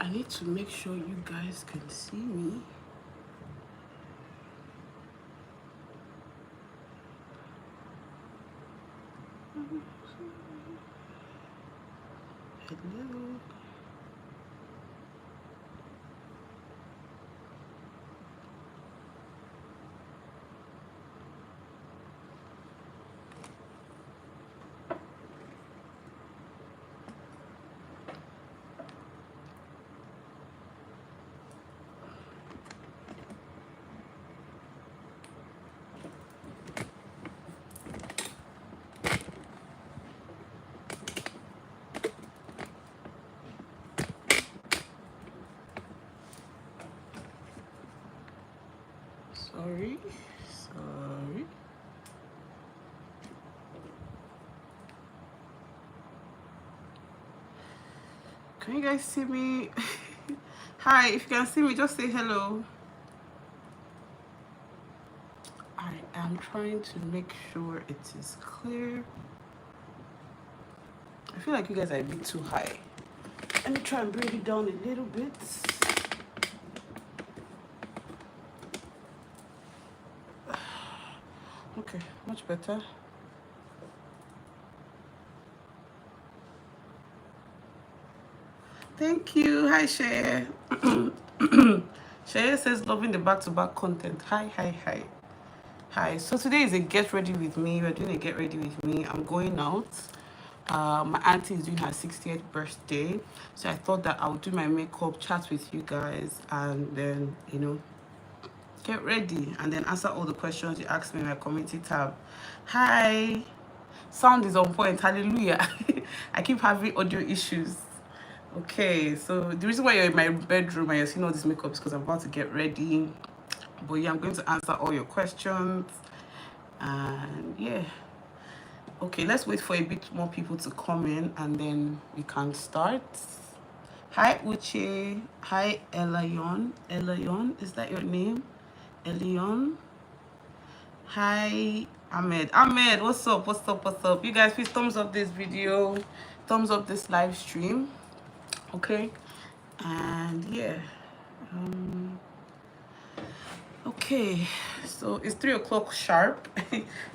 I need to make sure you guys can see me. Hello. Sorry. Can you guys see me? Hi, if you can see me, just say hello. I am trying to make sure it is clear. I feel like you guys are a bit too high. Let me try and bring it down a little bit. Okay, much better. Thank you. Hi, Shea. Shea says loving the back-to-back content. Hi. So today is a get ready with me. We're doing a get ready with me. I'm going out. My auntie is doing her 60th birthday, so I thought that I would do my makeup, chat with you guys, and then get ready and then answer all the questions you asked me in my community tab. Hi. Sound is on point. Hallelujah. I keep having audio issues. Okay, so the reason why you're in my bedroom and you're seeing all this makeup is because I'm about to get ready. But yeah, I'm going to answer all your questions. And yeah. Okay, let's wait for a bit more people to come in and then we can start. Hi, Uche. Hi, Elion. Elion, is that your name? Elion. Hi, Ahmed. Ahmed, what's up? You guys, please thumbs up this video. Thumbs up this live stream. Okay. And yeah. Okay, so it's 3 o'clock sharp.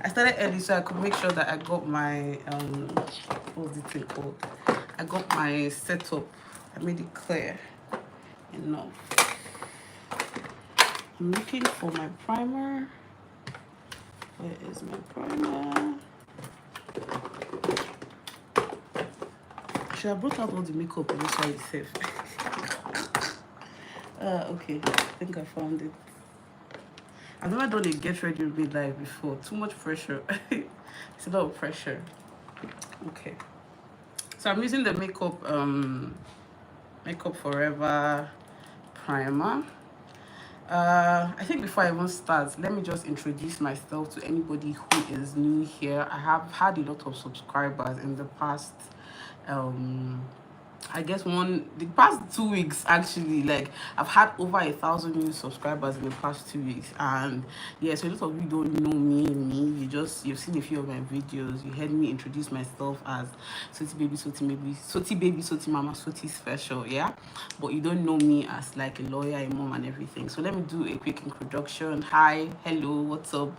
I started early so I could make sure that I got my what's the thing called? I got my setup. I made it clear enough. I'm looking for my primer. Where is my primer? Should I brought out all the makeup on this side itself? Okay, I think I found it. I've never done a get ready with me live before. Too much pressure. It's a lot of pressure. Okay. So I'm using the Makeup Forever primer. I think before I even start, let me just introduce myself to anybody who is new here. I have had a lot of subscribers in the past I guess the past 2 weeks actually. Like I've had over 1,000 new subscribers in the past 2 weeks, and yeah, so a lot of you don't know me. You've seen a few of my videos. You heard me introduce myself as Soti baby, Soti mama, Soti special, yeah. But you don't know me as like a lawyer, a mom, and everything. So let me do a quick introduction. Hi, hello, what's up?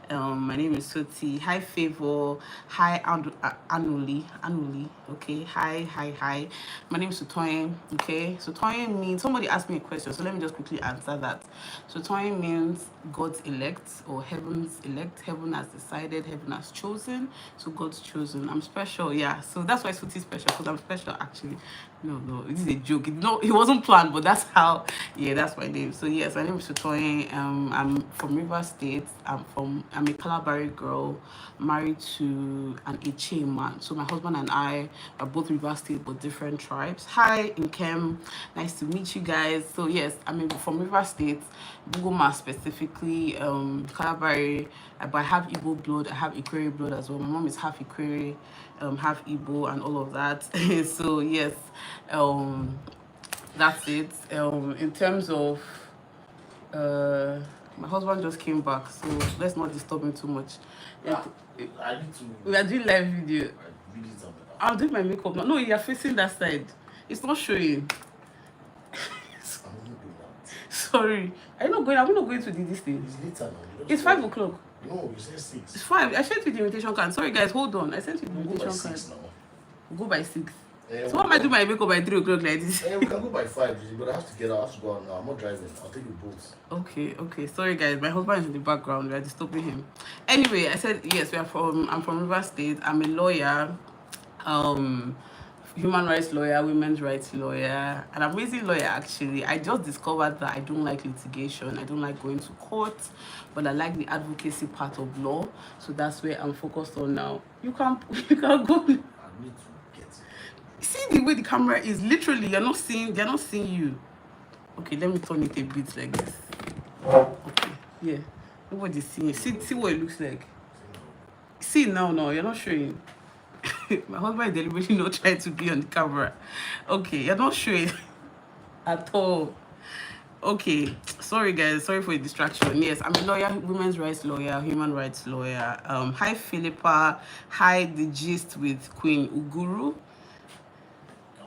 My name is Soti. Hi, Favor. Hi, Anuli. Okay. Hi. My name is Sutoyin. Okay. Sutoyin means, somebody asked me a question, so let me just quickly answer that. Sutoyin means God's elect or heaven's elect. Heaven has decided, heaven has chosen. So God's chosen. I'm special, yeah. So that's why Soti is special, because I'm special actually. No, this is a joke. It wasn't planned, but that's how, yeah, that's my name. So yes, my name is Sutoyin. I'm from River State. I'm a Calabari girl, married to an Iche man. So my husband and I are both River State, but different tribes. Hi, Nkem. Nice to meet you guys. So yes, I'm from River State, Bugoma specifically, Calabari. But I have Igbo blood. I have Ikwere blood as well. My mom is half Ikwere, half Igbo, and all of that. So yes, that's it. In terms of my husband just came back, so let's not disturb him too much. Yeah, I need to. We are doing live video. I'm doing my makeup now. No, you are facing that side. It's not showing. Sorry. Are we not going to do this thing? It's later now. It's 5 o'clock. No, you said 6. It's 5. I sent you the invitation card. Sorry guys, hold on. I sent you the We'll go by invitation card. 6 now. We'll go by 6. Yeah, So what am I doing my makeup by 3 o'clock like this? Yeah, we can go by 5, but I have to get out. I have to go out now. I'm not driving. I'll take you both. Okay. Sorry guys, my husband is in the background. We are disturbing him. Anyway, I said yes. I'm from River State. I'm a lawyer, human rights lawyer, women's rights lawyer, an amazing lawyer actually. I just discovered that I don't like litigation. I don't like going to court, but I like the advocacy part of law. So that's where I'm focused on now. You can go. I need to get it. See the way the camera is. Literally, they're not seeing you. Okay, let me turn it a bit like this. Okay, yeah. Nobody's seeing it. See what it looks like. See now, you're not showing. My husband is deliberately not trying to be on the camera. Okay, you're not showing at all. Okay, sorry guys, sorry for the distraction. Yes, I'm a lawyer, women's rights lawyer, human rights lawyer. Hi Philippa, hi The Gist with Queen Uguru.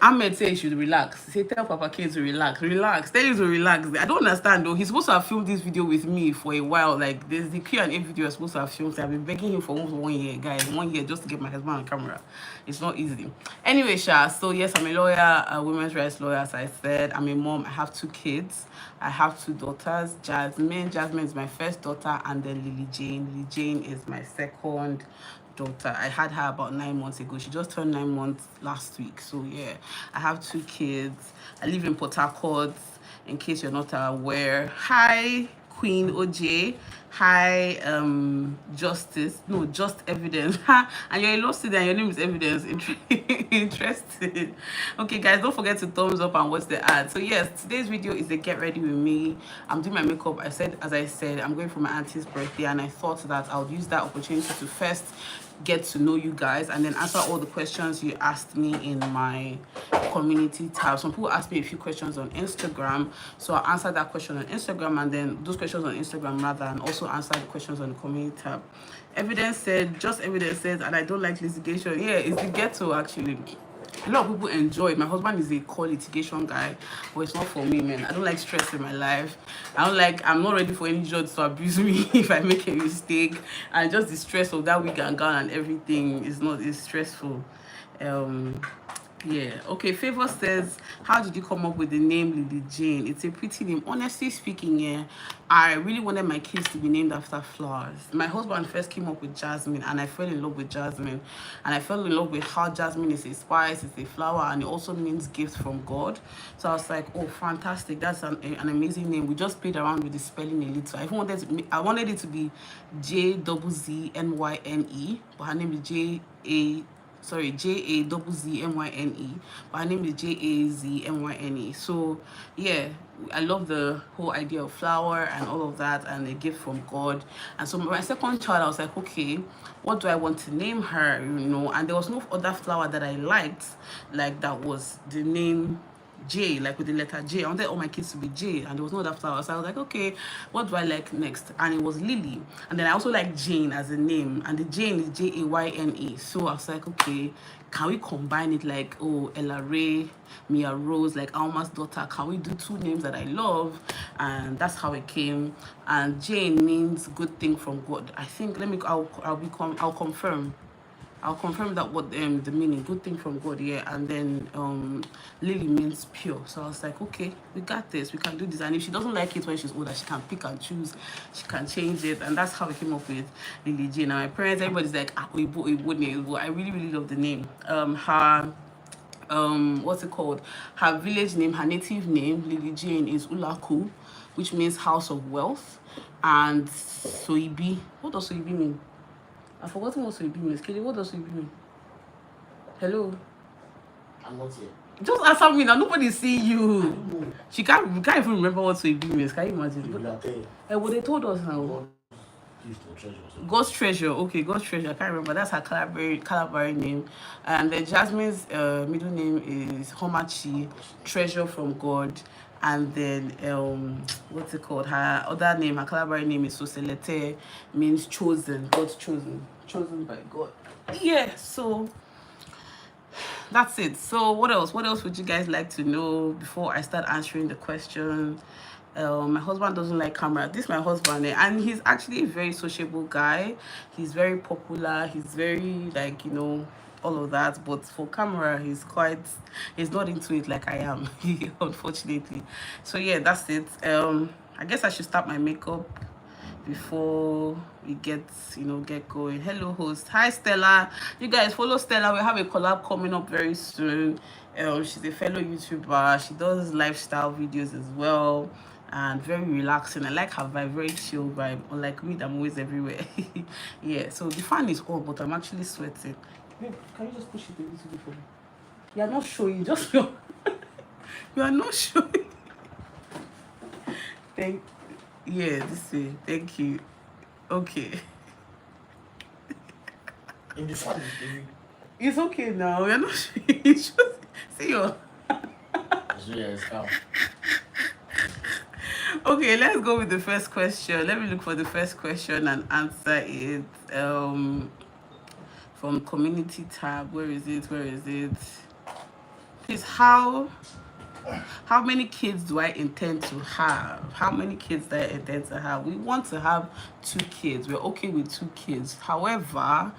Ahmed says you should relax. Say tell Papa K to relax. Tell him to relax. I don't understand though. He's supposed to have filmed this video with me for a while. Like there's the Q&A video I'm supposed to have filmed. So I've been begging him for almost 1 year, guys. 1 year just to get my husband on camera. It's not easy. Anyway, Sha. So yes, I'm a lawyer, a women's rights lawyer. As I said, I'm a mom. I have 2 kids. I have 2 daughters. Jasmine is my first daughter, and then Lily Jane is my second daughter. I had her about 9 months ago. She just turned 9 months last week. So yeah, I have 2 kids. I live in Port Harcourt, in case you're not aware. Hi Queen OJ. Hi Just Evidence. And you're a law student and your name is Evidence. Interested. Okay guys, don't forget to thumbs up and watch the ad. So yes, today's video is a get ready with me. I'm doing my makeup. As I said, I'm going for my auntie's birthday, and I thought that I would use that opportunity to first get to know you guys and then answer all the questions you asked me in my community tab. Some people asked me a few questions on Instagram, so I'll answer that question on Instagram, and then those questions on Instagram rather, and also answer the questions on the community tab. Evidence says, and I don't like litigation. Yeah, it's the ghetto actually. A lot of people enjoy it. My husband is a core litigation guy, but it's not for me, man. I don't like stress in my life. I'm not ready for any judge to abuse me if I make a mistake. And just the stress of that wig and gown and everything is stressful. Yeah. Okay, Favor says, how did you come up with the name Lily Jane? It's a pretty name. Honestly speaking, yeah, I really wanted my kids to be named after flowers. My husband first came up with Jasmine, and I fell in love with Jasmine. And I fell in love with how Jasmine is a spice, it's a flower, and it also means gift from God. So I was like, oh, fantastic. That's an amazing name. We just played around with the spelling a little. I wanted it to be JZZMYNE, but her name is JAZZMYNE, but her name is JAZMYNE. So yeah, I love the whole idea of flower and all of that, and a gift from God. And so my second child, I was like, okay, what do I want to name her, and there was no other flower that I liked, like that was the name J, like with the letter J. I wanted all my kids to be J, and there was no other flower. So I was like, okay, what do I like next? And it was Lily. And then I also like Jane as a name, and the Jane is JAYNE. So I was like, okay, can we combine it like, oh, Ella Ray, Mia Rose, like Alma's daughter? Can we do 2 names that I love? And that's how it came. And Jane means good thing from God. I think I'll confirm. I'll confirm that what the meaning, good thing from God, yeah. And then Lily means pure. So I was like, okay, we got this, we can do this. And if she doesn't like it when she's older, she can pick and choose, she can change it. And that's how we came up with Lily Jane. Now my parents, everybody's like, I really love the name. Her what's it called? Her village name, her native name, Lily Jane, is Ulaku, which means house of wealth. And Soibi, what does Soibi mean? I've forgotten what Soibi means. Kelly, what does Soibi mean? Hello? I'm not here. Just answer me now. Nobody's seeing you. You can't even remember what Soibi means. Can you imagine? Well, they told us now. God's treasure. Okay, God's treasure. I can't remember. That's her Calabari name. And then Jasmine's middle name is Homachi, treasure from God. And then what's it called? Her other name, her Calabari name is Soselete, means chosen, God's chosen by God. Yeah, so that's it. So what else would you guys like to know before I start answering the question? My husband doesn't like camera. This is my husband, and he's actually a very sociable guy. He's very popular. He's very, like, all of that. But for camera, he's not into it like I am, unfortunately. So yeah, that's it. I guess I should start my makeup before we get going. Hello, host. Hi, Stella. You guys follow Stella. We have a collab coming up very soon. She's a fellow YouTuber. She does lifestyle videos as well, and very relaxing. I like her vibe, very chill vibe. Unlike me, I'm always everywhere. Yeah. So the fan is on, but I'm actually sweating. Babe, can you just push it a little bit for me? You are not showing. Just show. You are not showing. Thank. Yeah, this way. Thank you. Okay. In the sun, It's okay now. We're not sure. Just see your. it's calm. Okay, let's go with the first question. Let me look for the first question and answer it. From community tab. Where is it? Where is it? Please, how many kids do I intend to have? How many kids do I intend to have? We want to have 2 kids. We're okay with 2 kids. However,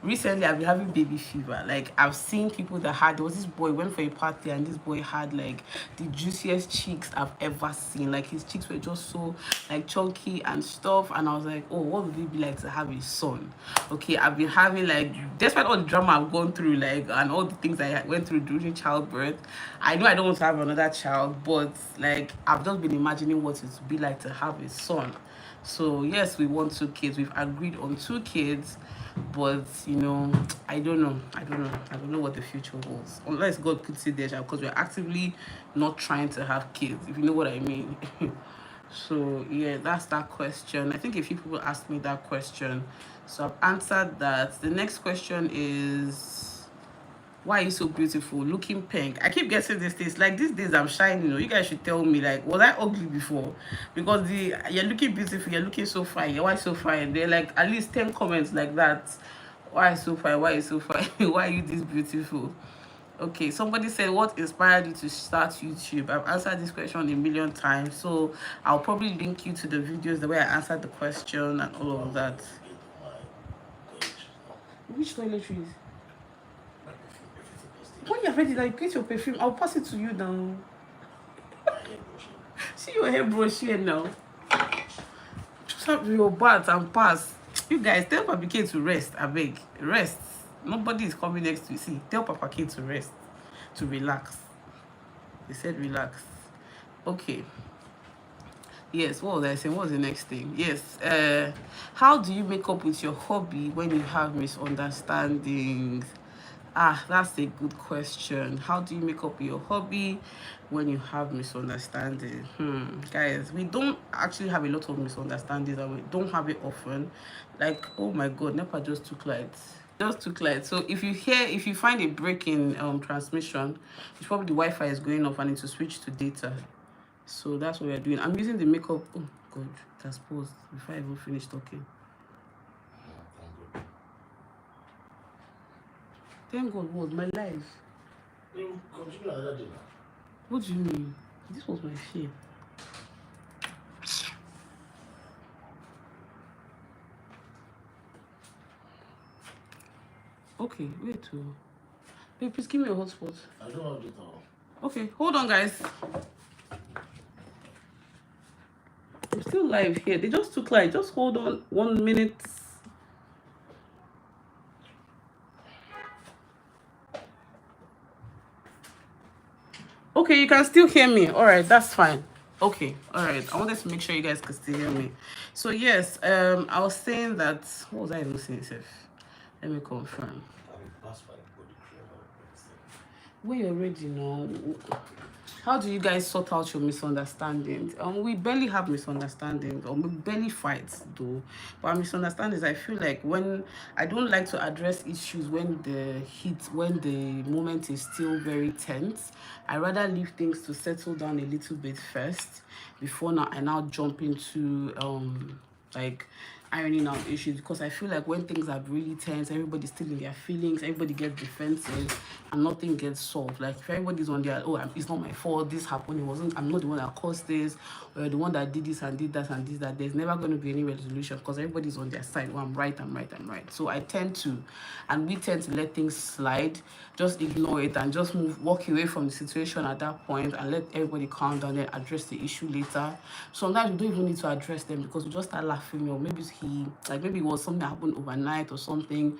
recently I've been having baby fever. Like, I've seen people there was this boy went for a party, and this boy had like the juiciest cheeks I've ever seen. Like, his cheeks were just so like chunky and stuff, and I was like, oh, what would it be like to have a son? Okay, I've been having, like, despite all the drama I've gone through, like, and all the things I went through during childbirth, I know I don't want to have another child, but like, I've just been imagining what it would be like to have a son. So yes, we want 2 kids. We've agreed on 2 kids, but I don't know what the future holds, unless God puts it there, because we're actively not trying to have kids, if you know what I mean. So yeah, that's that question. I think a few people asked me that question, so I've answered that. The next question is, why are you so beautiful? Looking pink. I keep getting these days. Like, these days I'm shining. You guys should tell me, like, was I ugly before? Because you're looking beautiful, you're looking so fine. Why so fine? There are like at least 10 comments like that. Why so fine? Why are you so fine? Why are you this beautiful? Okay, somebody said, what inspired you to start YouTube? I've answered this question a million times, so I'll probably link you to the videos, the way I answered the question and all of that. Which toiletries? When you're ready, like, get your perfume. I'll pass it to you now. See your hairbrush here now. Just have your bath and pass. You guys, tell Papa K to rest. I beg, rest. Nobody is coming next to you. See, tell Papa K to rest, to relax. They said relax. Okay. Yes, what was I saying? What was the next thing? Yes. How do you make up with your hobby when you have misunderstandings? That's a good question. How do you make up with your hobby when you have misunderstandings? Guys, we don't actually have a lot of misunderstandings, and we don't have it often. Like, oh my God, NEPA just took light. So if you find a break in transmission, it's probably the Wi-Fi is going off and it will switch to data. So that's what we're doing. I'm using the makeup. Oh God, it has paused before I even finish talking. Thank God, what? My life. You continue another day now. What do you mean? This was my fear. Okay, wait. Babe, please give me a hotspot. I don't want to do it now. Okay, hold on, guys. I'm still live here. They just took light. Just hold on 1 minute. Okay, you can still hear me. All right, that's fine. Okay, all right. I wanted to make sure you guys could still hear me. So yes, I was saying that. What was I even saying, Seth? Let me confirm. When you're ready now, how do you guys sort out your misunderstandings? We barely have misunderstandings, or we barely fight though. But our misunderstandings, I feel like, when I don't like to address issues when the moment is still very tense. I rather leave things to settle down a little bit first before I now jump into like ironing out issues, because I feel like when things are really tense, everybody's still in their feelings, everybody gets defensive, and nothing gets solved. Like if everybody's on their, it's not my fault, this happened, it wasn't, I'm not the one that caused this, or the one that did this and did that and this, that, there's never going to be any resolution, because everybody's on their side. Oh, I'm right, I'm right, I'm right. So I tend to, and we tend to let things slide, just ignore it and just walk away from the situation at that point and let everybody calm down, then address the issue later. Sometimes we don't even need to address them, because we just start laughing, or maybe maybe it was something that happened overnight or something.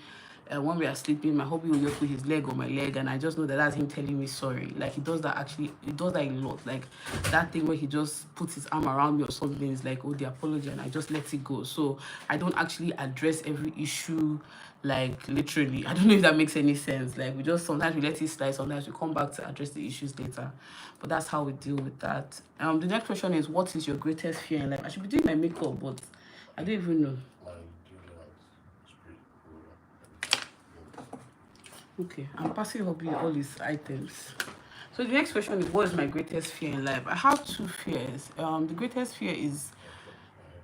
When we are sleeping, my hubby will just put his leg on my leg, and I just know that that's him telling me sorry. Like he does that a lot. Like that thing where he just puts his arm around me or something is like, oh, the apology, and I just let it go. So I don't actually address every issue, like literally. I don't know if that makes any sense. Like we just, sometimes we let it slide, sometimes we come back to address the issues later. But that's how we deal with that. The next question is, what is your greatest fear in life? I should be doing my makeup, but I don't even know. Okay, I'm passing hobby all these items. So the next question is, what is my greatest fear in life? I have two fears. The greatest fear is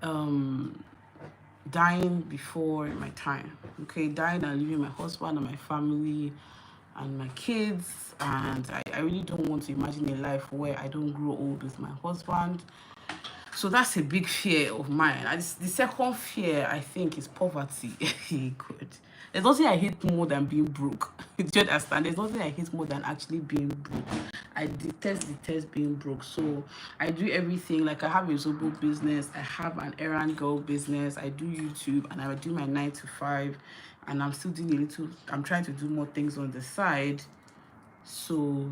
dying before my time. Okay, dying and leaving my husband and my family and my kids. And I really don't want to imagine a life where I don't grow old with my husband. So that's a big fear of mine. The second fear, I think, is poverty. Good. There's nothing I hate more than being broke. Do you understand? There's nothing I hate more than actually being broke. I detest being broke. So I do everything. Like I have a Zobo business, I have an errand girl business, I do YouTube, and I do my 9 to 5, and I'm still doing I'm trying to do more things on the side. So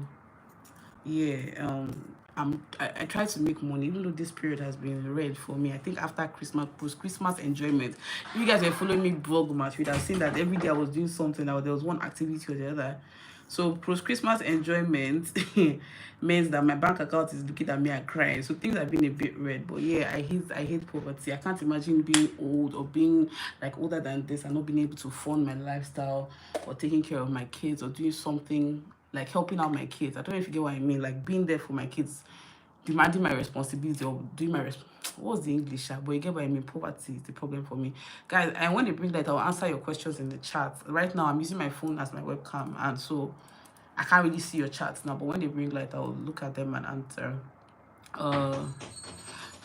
yeah, I try to make money, even though this period has been red for me. I think after Christmas, post-Christmas enjoyment, if you guys were following me vlog much, you'd have seen that every day I was doing something, there was one activity or the other. So post-Christmas enjoyment means that my bank account is looking at me and crying. So things have been a bit red. But yeah, I hate poverty. I can't imagine being old or being like older than this and not being able to fund my lifestyle or taking care of my kids or doing something like helping out my kids. I don't know if you get what I mean. Like being there for my kids, demanding my responsibility or doing my what's the English? But you get what I mean. Poverty is the problem for me, guys. And when they bring that, I'll answer your questions in the chat. Right now, I'm using my phone as my webcam, and so I can't really see your chats now. But when they bring light, I'll look at them and answer.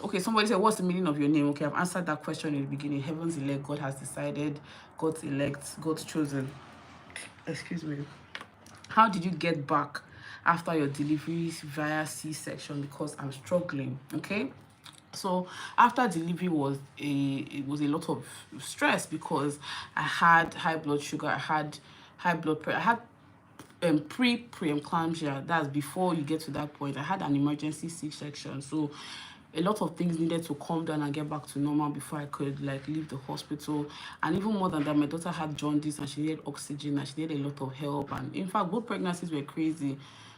Okay, somebody said, what's the meaning of your name? Okay, I've answered that question in the beginning. Heaven's elect, God has decided. God's elect, God's chosen. Excuse me. How did you get back after your deliveries via C-section? Because I'm struggling. Okay, so after delivery it was a lot of stress, because I had high blood sugar, I had high blood pressure, I had preeclampsia. That's before you get to that point. I had an emergency C-section, so a lot of things needed to calm down and get back to normal before I could like leave the hospital. And even more than that, my daughter had jaundice and she needed oxygen and she needed a lot of help. And in fact, both pregnancies were crazy.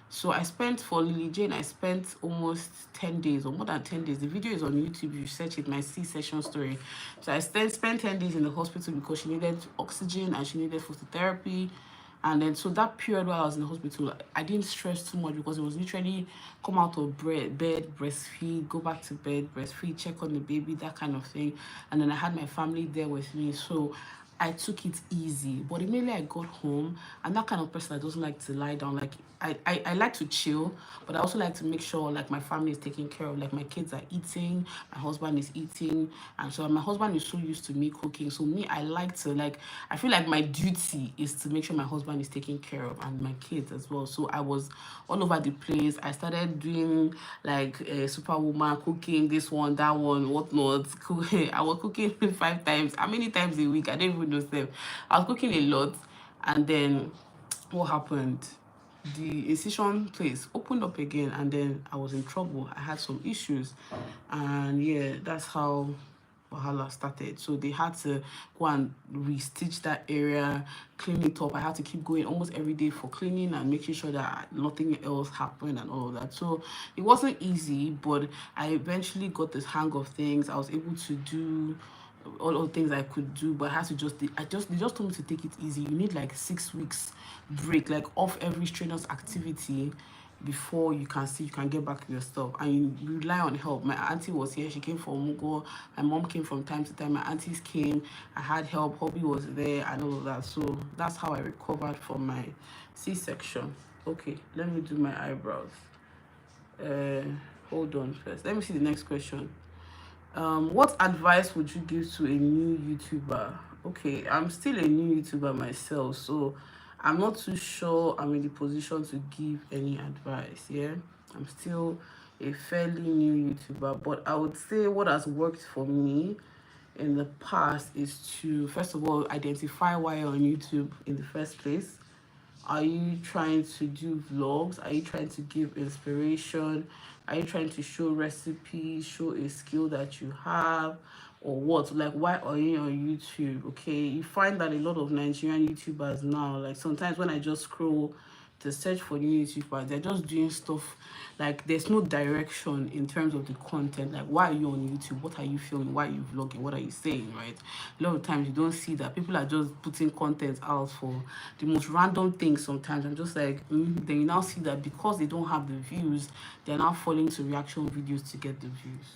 So I spent, for Lily Jane, I spent almost 10 days or more than 10 days. The video is on YouTube. You search it, my C-section story. So I spent 10 days in the hospital because she needed oxygen and she needed phototherapy. And then, so that period while I was in the hospital, I didn't stress too much, because it was literally come out of bed, breastfeed, go back to bed, breastfeed, check on the baby, that kind of thing. And then I had my family there with me. So I took it easy. But immediately I got home, I'm that kind of person that doesn't like to lie down. Like I like to chill, but I also like to make sure like my family is taken care of. Like my kids are eating, my husband is eating, and so my husband is so used to me cooking. So me, I like to I feel like my duty is to make sure my husband is taken care of, and my kids as well. So I was all over the place. I started doing like superwoman cooking, this one, that one, whatnot. I was cooking 5 times. How many times a week? I don't even know them. I was cooking a lot, and then what happened? The incision place opened up again, and then I was in trouble. I had some issues, and yeah, that's how Wahala started. So they had to go and restitch that area, clean it up. I had to keep going almost every day for cleaning and making sure that nothing else happened and all of that. So it wasn't easy, but I eventually got the hang of things. I was able to do all of the things I could do, but I had to they just told me to take it easy. You need like 6 weeks break, like off every strenuous activity, before you can get back to your stuff, and you rely on help. My auntie was here, she came from Mugo, my mom came from time to time, my aunties came, I had help, hobby was there and all of that. So that's how I recovered from my C-section. Okay, let me do my eyebrows. Hold on first, let me see the next question. What advice would you give to a new YouTuber? Okay, I'm still a new YouTuber myself, so I'm not too sure I'm in the position to give any advice. Yeah, I'm still a fairly new YouTuber, but I would say what has worked for me in the past is to, first of all, identify why you're on YouTube in the first place. Are you trying to do vlogs? Are you trying to give inspiration? Are you trying to show recipes, show a skill that you have, or what? Like, why are you on YouTube? Okay, you find that a lot of Nigerian YouTubers now, like sometimes when I just scroll to search for new YouTubers, they're just doing stuff like there's no direction in terms of the content. Like, why are you on YouTube? What are you filming? Why are you vlogging? What are you saying, right? A lot of times you don't see that. People are just putting content out for the most random things sometimes. I'm just like, then you now see that because they don't have the views, they're now falling to reaction videos to get the views.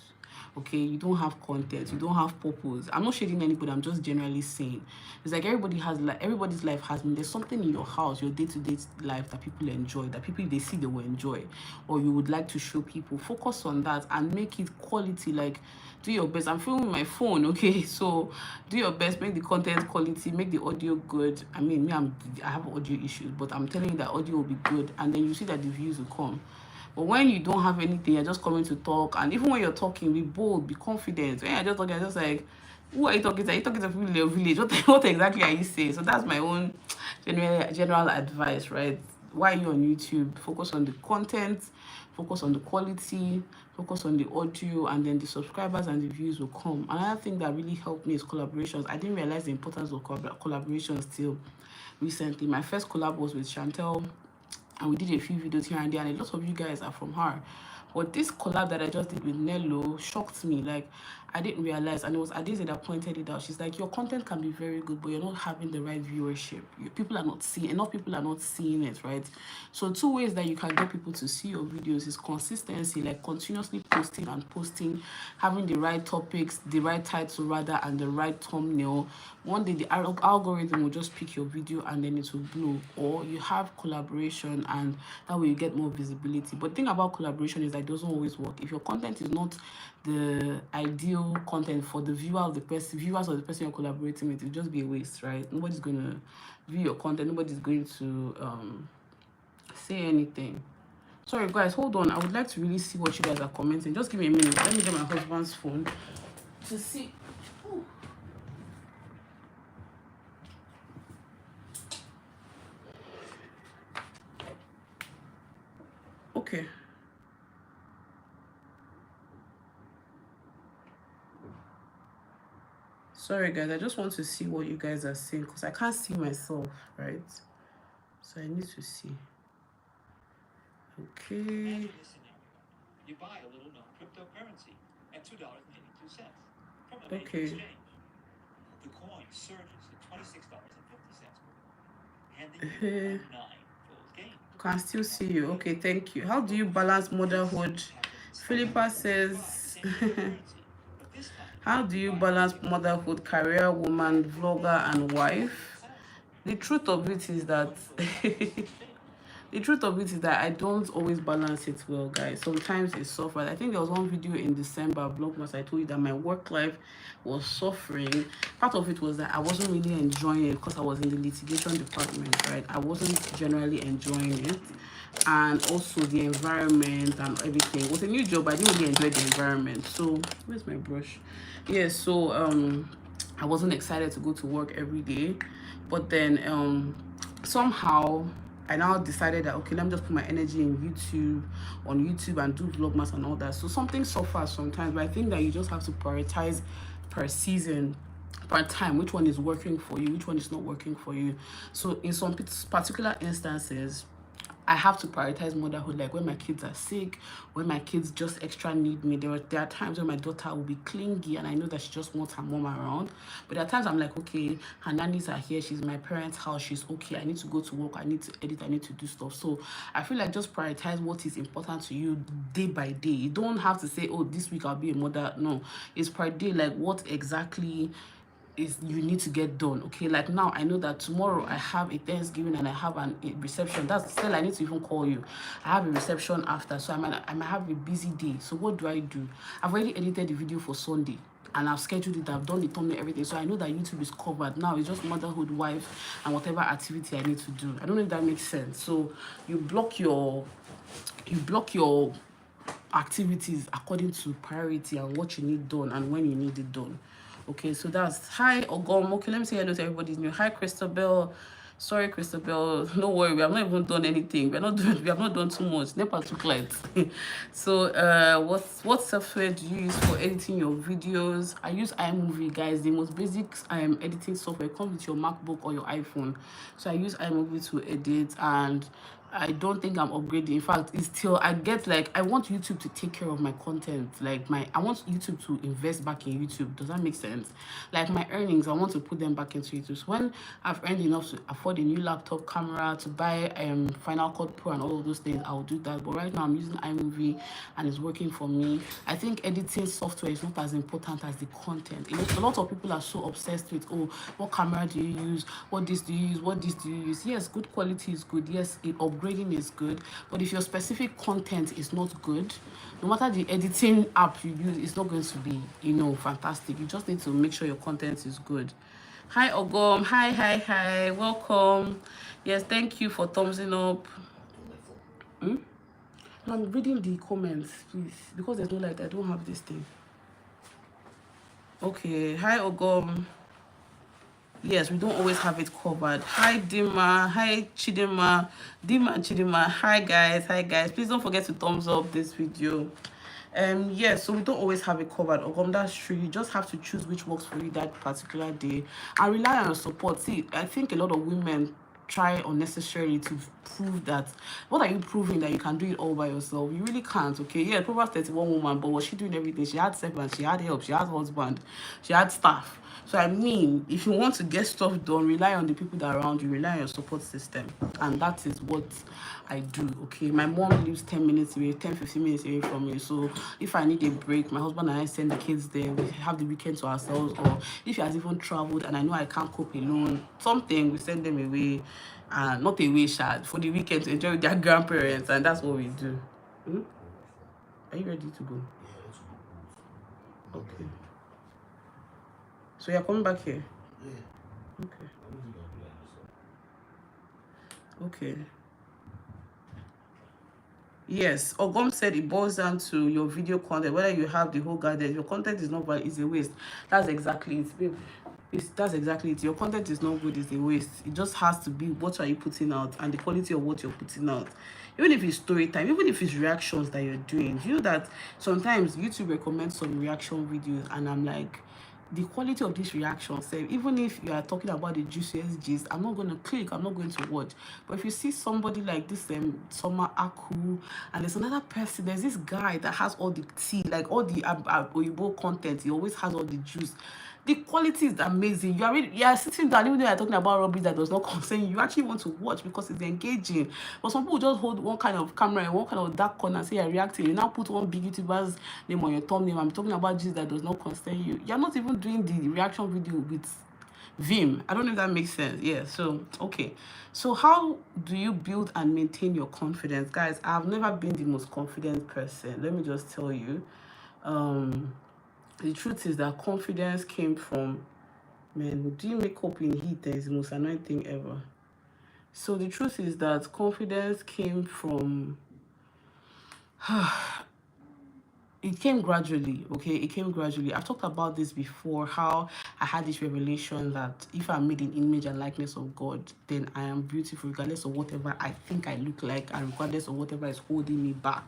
Okay, you don't have content, you don't have purpose. I'm not shading anybody, I'm just generally saying it's like everybody's life has been, there's something in your house, your day-to-day life that people enjoy, that people they see they will enjoy, or you would like to show people. Focus on that and make it quality. Like, do your best. I'm filming my phone, okay? So do your best, make the content quality, make the audio good. I mean, I have audio issues, but I'm telling you that audio will be good, and then you see that the views will come. But when you don't have anything, you're just coming to talk. And even when you're talking, be bold, be confident. When you're just talking, you're just like, who are you talking to? Are you talking to people in your village? What exactly are you saying? So that's my own general advice, right? Why are you on YouTube? Focus on the content, focus on the quality, focus on the audio, and then the subscribers and the views will come. Another thing that really helped me is collaborations. I didn't realize the importance of collaborations till recently. My first collab was with Chantel, and we did a few videos here and there, and a lot of you guys are from her. But this collab that I just did with Nello shocked me. Like, I didn't realize, and it was Adeze that pointed it out. She's like, your content can be very good, but you're not having the right viewership. People are not seeing, enough people are not seeing it, right? So 2 ways that you can get people to see your videos is consistency, like continuously posting and posting, having the right topics, the right title rather, and the right thumbnail. One day the algorithm will just pick your video and then it will blow. Or you have collaboration, and that way you get more visibility. But the thing about collaboration is that it doesn't always work. If your content is not the ideal content for the viewers of the person you're collaborating with, it'll just be a waste, right? Nobody's gonna view your content, nobody's going to say anything. Sorry guys, hold on, I would like to really see what you guys are commenting. Just give me a minute. Let me get my husband's phone to see. Ooh. Okay. Sorry guys, I just want to see what you guys are saying because I can't see myself, right? So I need to see. Okay. You buy a little known cryptocurrency at $2.82 from a major Okay. exchange. The coin surges to $26.50, handing you a nine-fold gain. Can still see you. Okay, thank you. How do you balance motherhood? Philippa says, how do you balance motherhood, career, woman, vlogger, and wife? The truth of it is that I don't always balance it well, guys. Sometimes it's suffering. I think there was one video in December, Vlogmas, I told you that my work life was suffering. Part of it was that I wasn't really enjoying it because I was in the litigation department, right? I wasn't generally enjoying it. And also the environment and everything. It was a new job. I didn't really enjoy the environment. So, where's my brush? Yeah, so I wasn't excited to go to work every day. But then somehow I now decided that, okay, let me just put my energy on YouTube and do vlogmas and all that. So something suffers sometimes, but I think that you just have to prioritize per season, per time, which one is working for you, which one is not working for you. So in some particular instances, I have to prioritize motherhood. Like when my kids are sick, when my kids just extra need me. There are times when my daughter will be clingy and I know that she just wants her mom around. But there are times I'm like, okay, her nannies are here, she's in my parents' house, she's okay. I need to go to work, I need to edit, I need to do stuff. So I feel like just prioritize what is important to you day by day. You don't have to say, oh, this week I'll be a mother. No, it's per day, like what exactly is you need to get done. Okay, like now I know that tomorrow I have a Thanksgiving and I have a reception. That's still, I need to even call you. I have a reception after, so I might have a busy day. So what do? I've already edited the video for Sunday and I've scheduled it, I've done the thumbnail, everything. So I know that YouTube is covered. Now it's just motherhood, wife, and whatever activity I need to do. I don't know if that makes sense. So you block your activities according to priority and what you need done and when you need it done. Okay, so that's hi Ogom. Okay, let me say hello to everybody's new. Hi Christabel. Sorry, Christabel. No worry, we have not even done anything. We have not done too much. Never took light. So what software do you use for editing your videos? I use iMovie, guys. The most basic editing software comes with your MacBook or your iPhone. So I use iMovie to edit, and I don't think I'm upgrading. In fact, it's still, I get like, I want YouTube to take care of my content. Like I want YouTube to invest back in YouTube. Does that make sense? Like my earnings, I want to put them back into YouTube. So when I've earned enough to afford a new laptop camera, to buy Final Cut Pro and all of those things, I'll do that. But right now I'm using iMovie and it's working for me. I think editing software is not as important as the content. A lot of people are so obsessed with, oh, what camera do you use? What this do you use? What this do you use? Yes, good quality is good. Yes, upgrading is good. But if your specific content is not good, no matter the editing app you use, it's not going to be, fantastic. You just need to make sure your content is good. Hi Ogom. Hi. Welcome. Yes, thank you for thumbsing up. I'm reading the comments, please, because there's no light. I don't have this thing. Okay. Hi Ogom. Yes, we don't always have it covered. Hi Dima. Hi Chidima. Dima and Chidima. Hi guys. Please don't forget to thumbs up this video. Yes, so we don't always have it covered. That's true. You just have to choose which works for you that particular day and rely on your support. See, I think a lot of women try unnecessarily to prove that. What are you proving? That you can do it all by yourself? You really can't. Okay, yeah, Proverbs 31 woman, but was she doing everything? She had servants, she had help, she had husband, she had staff. So I mean, if you want to get stuff done, rely on the people that are around you, rely on your support system. And that is what I do. Okay, my mom lives 10 minutes away, 10-15 minutes away from me. So if I need a break, my husband and I send the kids there. We have the weekend to ourselves. Or if he has even traveled and I know I can't cope alone, something, we send them away. Not away, shad, for the weekend to enjoy with their grandparents. And that's what we do. Are you ready to go? Okay. So you're coming back here? Yeah. Okay. Yes, Ogom said it boils down to your video content. Whether you have the whole garden, your content is not valid, it's a waste. That's exactly it, babe. That's exactly it. Your content is not good, it's a waste. It just has to be what are you putting out and the quality of what you're putting out. Even if it's story time, even if it's reactions that you're doing. You know that sometimes YouTube recommends some reaction videos and I'm like, the quality of this reaction, say, even if you are talking about the juiciest gist, I'm not going to click, I'm not going to watch. But if you see somebody like this Summer Aku, and there's another person, there's this guy that has all the tea, like all the Oyibo content, he always has all the juice. The quality is amazing. You are sitting down, even though you're talking about rubbish that does not concern you, you actually want to watch because it's engaging. But some people just hold one kind of camera in one kind of dark corner and say you're reacting. You now put one big YouTuber's name on your thumbnail and talking about this that does not concern you. You're not even doing the reaction video with Vim. I don't know if that makes sense. Yeah, so okay. So how do you build and maintain your confidence? Guys, I've never been the most confident person. Let me just tell you. The truth is that confidence came from, man, doing makeup in heat is the most annoying thing ever. So the truth is that confidence came from it came gradually. Okay, it came gradually. I've talked about this before, how I had this revelation that if I'm made in image and likeness of God, then I am beautiful regardless of whatever I think I look like and regardless of whatever is holding me back,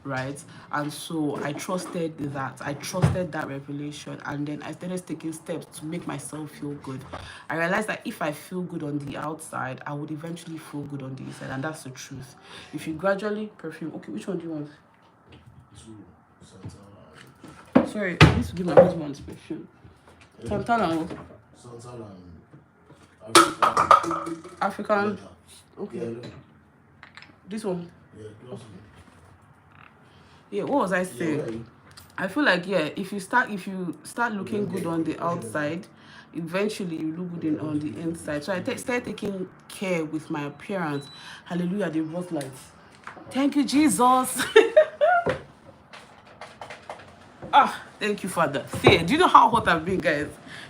right? And so I trusted that revelation, and then I started taking steps to make myself feel good. I realized that if I feel good on the outside, I would eventually feel good on the inside, and that's the truth. If you gradually perfume, okay, which one do you want? Two. Santana. Sorry, I need to give my husband perfume. Santana and what? Santana and African. leather. Okay. Yeah, leather. This one. Yeah, close to me. Yeah, what was I Yeah, saying? where are you? I feel like, yeah, if you start looking good on the outside, eventually you look good on the inside. So I started taking care with my appearance. Hallelujah, they brought lights. Thank you, Jesus. Ah, thank you, Father. See, do you know how hot I've been, guys?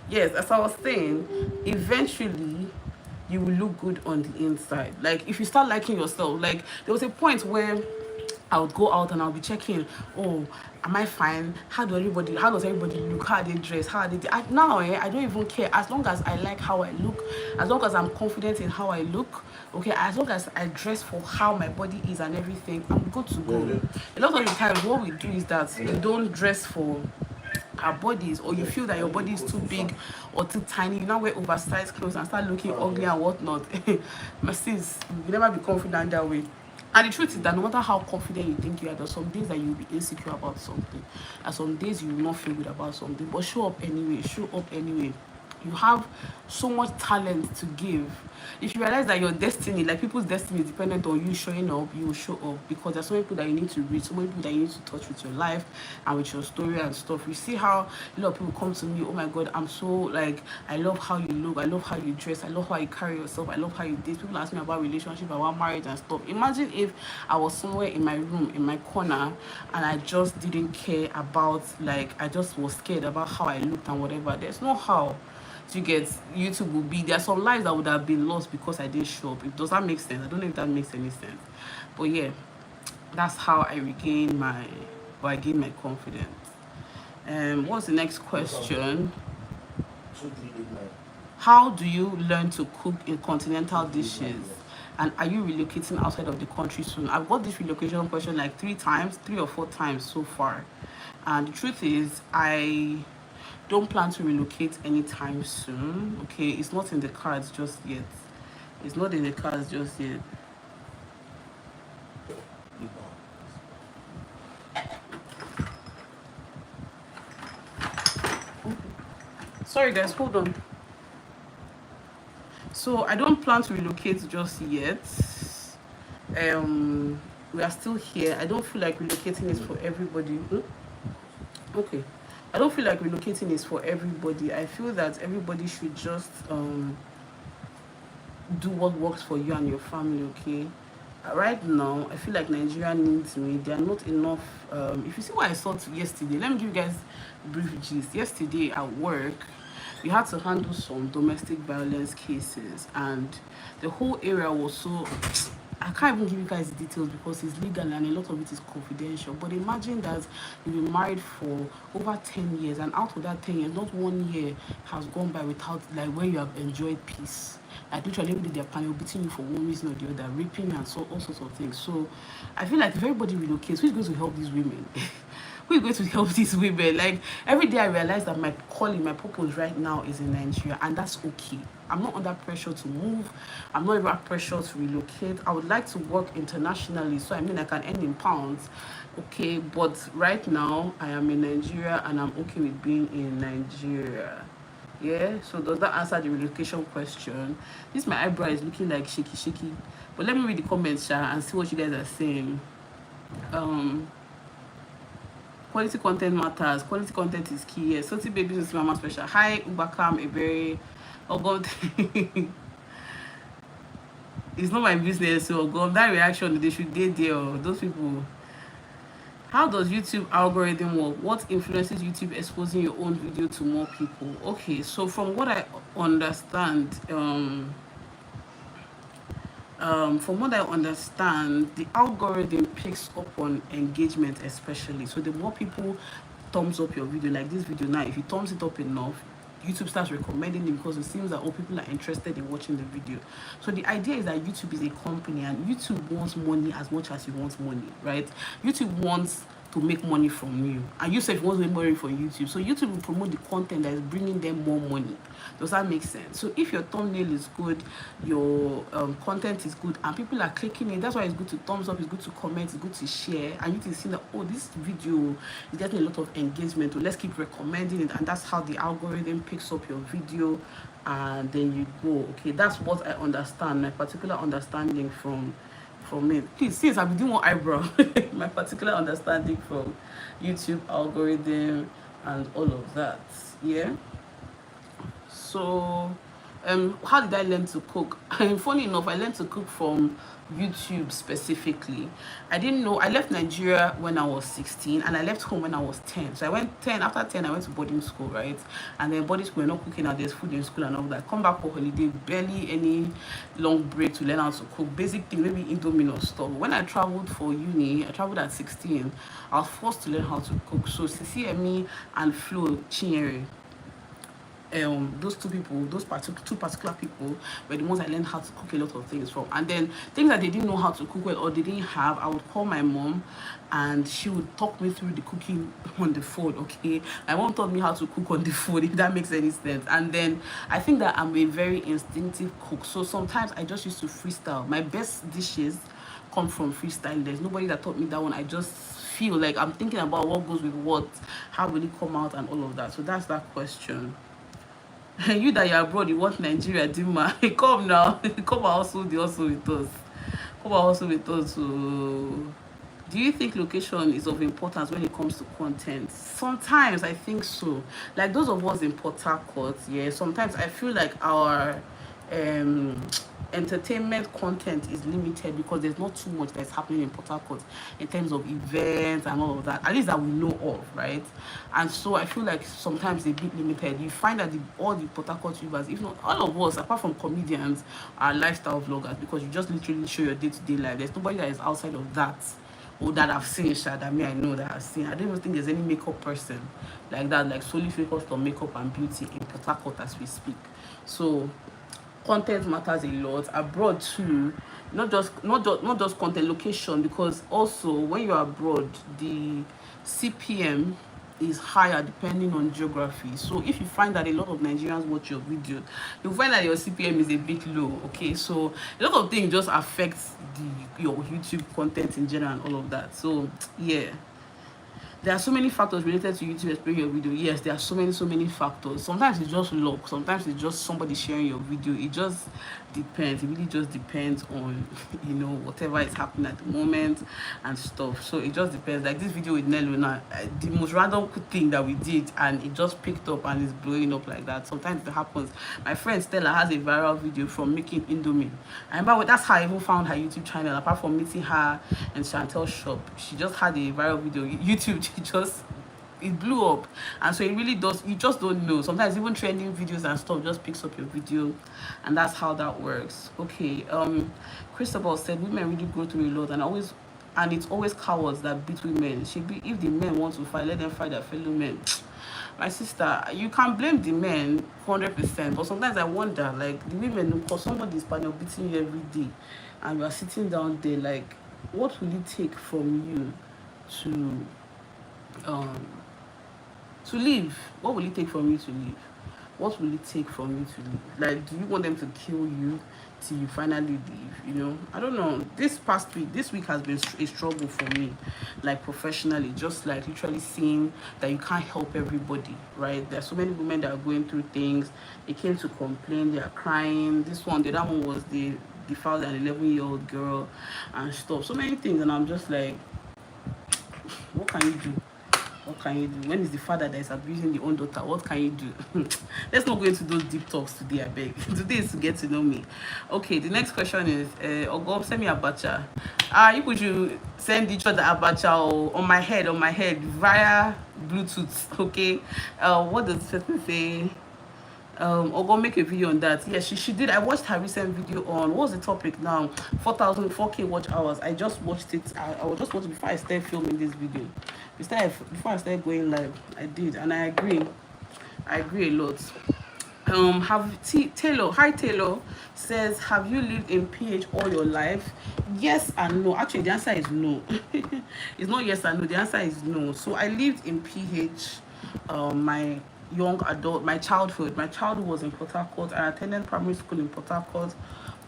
Yes, as I was saying, eventually you will look good on the inside. Like, if you start liking yourself, like, there was a point where I would go out and I'll be checking, oh, am I fine? How does everybody look? How are they dressed? How are they? Now, I don't even care. As long as I like how I look, as long as I'm confident in how I look, okay, as long as I dress for how my body is and everything, I'm good to go. A lot of the times, what we do is that we don't dress for our bodies, or you feel that your body is too big or too tiny, you now wear oversized clothes and start looking ugly and whatnot. My sis, you will never be confident that way. And the truth is that no matter how confident you think you are, there's some days that you'll be insecure about something, and some days you will not feel good about something, but show up anyway. You have so much talent to give. If you realize that your destiny, like people's destiny, is dependent on you showing up, you will show up, because there's so many people that you need to reach, so many people that you need to touch with your life and with your story and stuff. You see how a lot of people come to me, oh my God, I'm so, like, I love how you look, I love how you dress, I love how you carry yourself, I love how you date. People ask me about relationship, about marriage and stuff. Imagine if I was somewhere in my room, in my corner, and I just didn't care about, like, I just was scared about how I looked and whatever. There's no how to get YouTube will be. There are some lives that would have been lost because I didn't show up. Does that make sense? I don't know if that makes any sense. But yeah, that's how I gained my confidence. What's the next question? 2389. How do you learn to cook in continental dishes? And are you relocating outside of the country soon? I've got this relocation question like 3 or 4 times so far. And the truth is, I don't plan to relocate anytime soon. Okay, it's not in the cards just yet. It's not in the cards just yet. Sorry guys, hold on. So I don't plan to relocate just yet. We are still here. I don't feel like relocating is for everybody. Okay, I don't feel like relocating is for everybody. I feel that everybody should just do what works for you and your family. Okay, right now I feel like Nigeria needs me. There are not enough. If you see what I saw yesterday, let me give you guys a brief gist. Yesterday at work, we had to handle some domestic violence cases, and the whole area was so, I can't even give you guys the details because it's legal and a lot of it is confidential. But imagine that you've been married for over 10 years, and out of that 10 years, not 1 year has gone by without, like, where you have enjoyed peace. Like, literally every day they're planning beating you for one reason or the other, raping you and so all sorts of things. So I feel like if everybody relocates, who's going to help these women? Who is going to help these women? Like, every day I realize that my calling, my purpose right now is in Nigeria, and that's okay. I'm not under pressure to move. I'm not under pressure to relocate. I would like to work internationally, so I mean I can earn in pounds, okay? But right now I am in Nigeria, and I'm okay with being in Nigeria. Yeah, so does that answer the relocation question? This my eyebrow is looking like shaky, but let me read the comments, and see what you guys are saying. Quality content matters. Quality content is key. Yes. Soti baby is mama special. Hi, Ubakam, Ebere. Oh God. It's not my business. So God, that reaction, they should get there. Those people. How does YouTube algorithm work? What influences YouTube exposing your own video to more people? Okay, so from what I understand, From what I understand, the algorithm picks up on engagement, especially. So the more people thumbs up your video, like this video now, if you thumbs it up enough, YouTube starts recommending it because it seems that all people are interested in watching the video. So the idea is that YouTube is a company and YouTube wants money as much as you want money, right? YouTube wants to make money from you, and you say want to make money from YouTube, so YouTube will promote the content that is bringing them more money. Does that make sense? So if your thumbnail is good, your content is good, and people are clicking it, that's why it's good to thumbs up, it's good to comment, it's good to share, and you can see that, oh, this video is getting a lot of engagement, so let's keep recommending it, and that's how the algorithm picks up your video, and then you go. Okay, that's what I understand, my particular understanding from it. Please, since I've been doing one eyebrow, my particular understanding from YouTube algorithm and all of that. Yeah. So, how did I learn to cook? Funny enough, I learned to cook from YouTube specifically. I didn't know. I left Nigeria when I was 16, and I left home when I was 10. So I went 10. After 10, I went to boarding school, right? And then boarding school, we're not cooking out. There's food in school and all that. Come back for holiday, barely any long break to learn how to cook. Basic thing, maybe Indomie or stuff. When I traveled for uni, I traveled at 16. I was forced to learn how to cook. So CCME and Flo Chinyere, those two people, two particular people were the ones I learned how to cook a lot of things from. And then things that they didn't know how to cook well or they didn't have, I would call my mom and she would talk me through the cooking on the phone. Okay, my mom taught me how to cook on the phone, if that makes any sense. And then I think that I'm a very instinctive cook, so sometimes I just used to freestyle. My best dishes come from freestyle. There's nobody that taught me that one. I just feel like I'm thinking about what goes with what, how will it come out, and all of that. So that's that question. You that you're abroad, you want Nigeria, Dima. Come now. Come and also with us. Come and also with us. So, do you think location is of importance when it comes to content? Sometimes I think so. Like those of us in Port Harcourt, yeah. Sometimes I feel like our um entertainment content is limited because there's not too much that's happening in Port Harcourt in terms of events and all of that, at least that we know of, right? And so I feel like sometimes it's a bit limited. You find that all the Port Harcourt YouTubers, if not all of us, apart from comedians, are lifestyle vloggers because you just literally show your day-to-day life. There's nobody that is outside of that or that I've seen, that I know that I've seen. I don't even think there's any makeup person like that, like solely focused on makeup and beauty in Port Harcourt as we speak. So content matters a lot abroad too, not just content, location, because also when you're abroad the CPM is higher depending on geography. So if you find that a lot of Nigerians watch your video, you'll find that your CPM is a bit low. Okay, so a lot of things just affect your YouTube content in general and all of that. So yeah, there are so many factors related to YouTube explaining your video. Yes, there are so many factors. Sometimes it's just luck. Sometimes it's just somebody sharing your video. It just depends. It really just depends on, whatever is happening at the moment and stuff. So it just depends. Like this video with Neluna, the most random thing that we did, and it just picked up and is blowing up like that. Sometimes it happens. My friend Stella has a viral video from making Indomie. I remember that's how I even found her YouTube channel. Apart from meeting her in Chantel's shop, she just had a viral video. YouTube, it blew up. And so it really does, you just don't know. Sometimes even trending videos and stuff just picks up your video, and that's how that works. Okay, Christabel said women really go through a lot, and it's always cowards that beat women. If the men want to fight, let them fight their fellow men. My sister, you can blame the men 100%, but sometimes I wonder, like the women, because somebody's partner beating you every day and you are sitting down there, like what will it take from you to leave? What will it take from you to leave? What will it take from you to leave? Like, do you want them to kill you till you finally leave? I don't know. This week has been a struggle for me, like professionally, just like literally seeing that you can't help everybody, right? There are so many women that are going through things. They came to complain, they are crying. The other one was the found an 11-year-old girl and stuff. So many things, and I'm just like, what can you do? What can you do? When is the father that is abusing the own daughter? What can you do? Let's not go into those deep talks today, I beg. Today is to get to know me. Okay, the next question is, Ogo, send me abacha. You should send each other abacha on my head via Bluetooth. Okay. What does it say? Or go make a video on that. Yeah, she did. I watched her recent video on, what was the topic now? 4,004K watch hours. I just watched it. I was just watching before I started filming this video. Before I started going live, I did, and I agree. I agree a lot. Taylor, hi Taylor, says, have you lived in PH all your life? Yes and no. Actually, the answer is no. It's not yes and no. The answer is no. So I lived in PH, my young adult, my childhood. My childhood was in Port Harcourt. I attended primary school in Port Harcourt,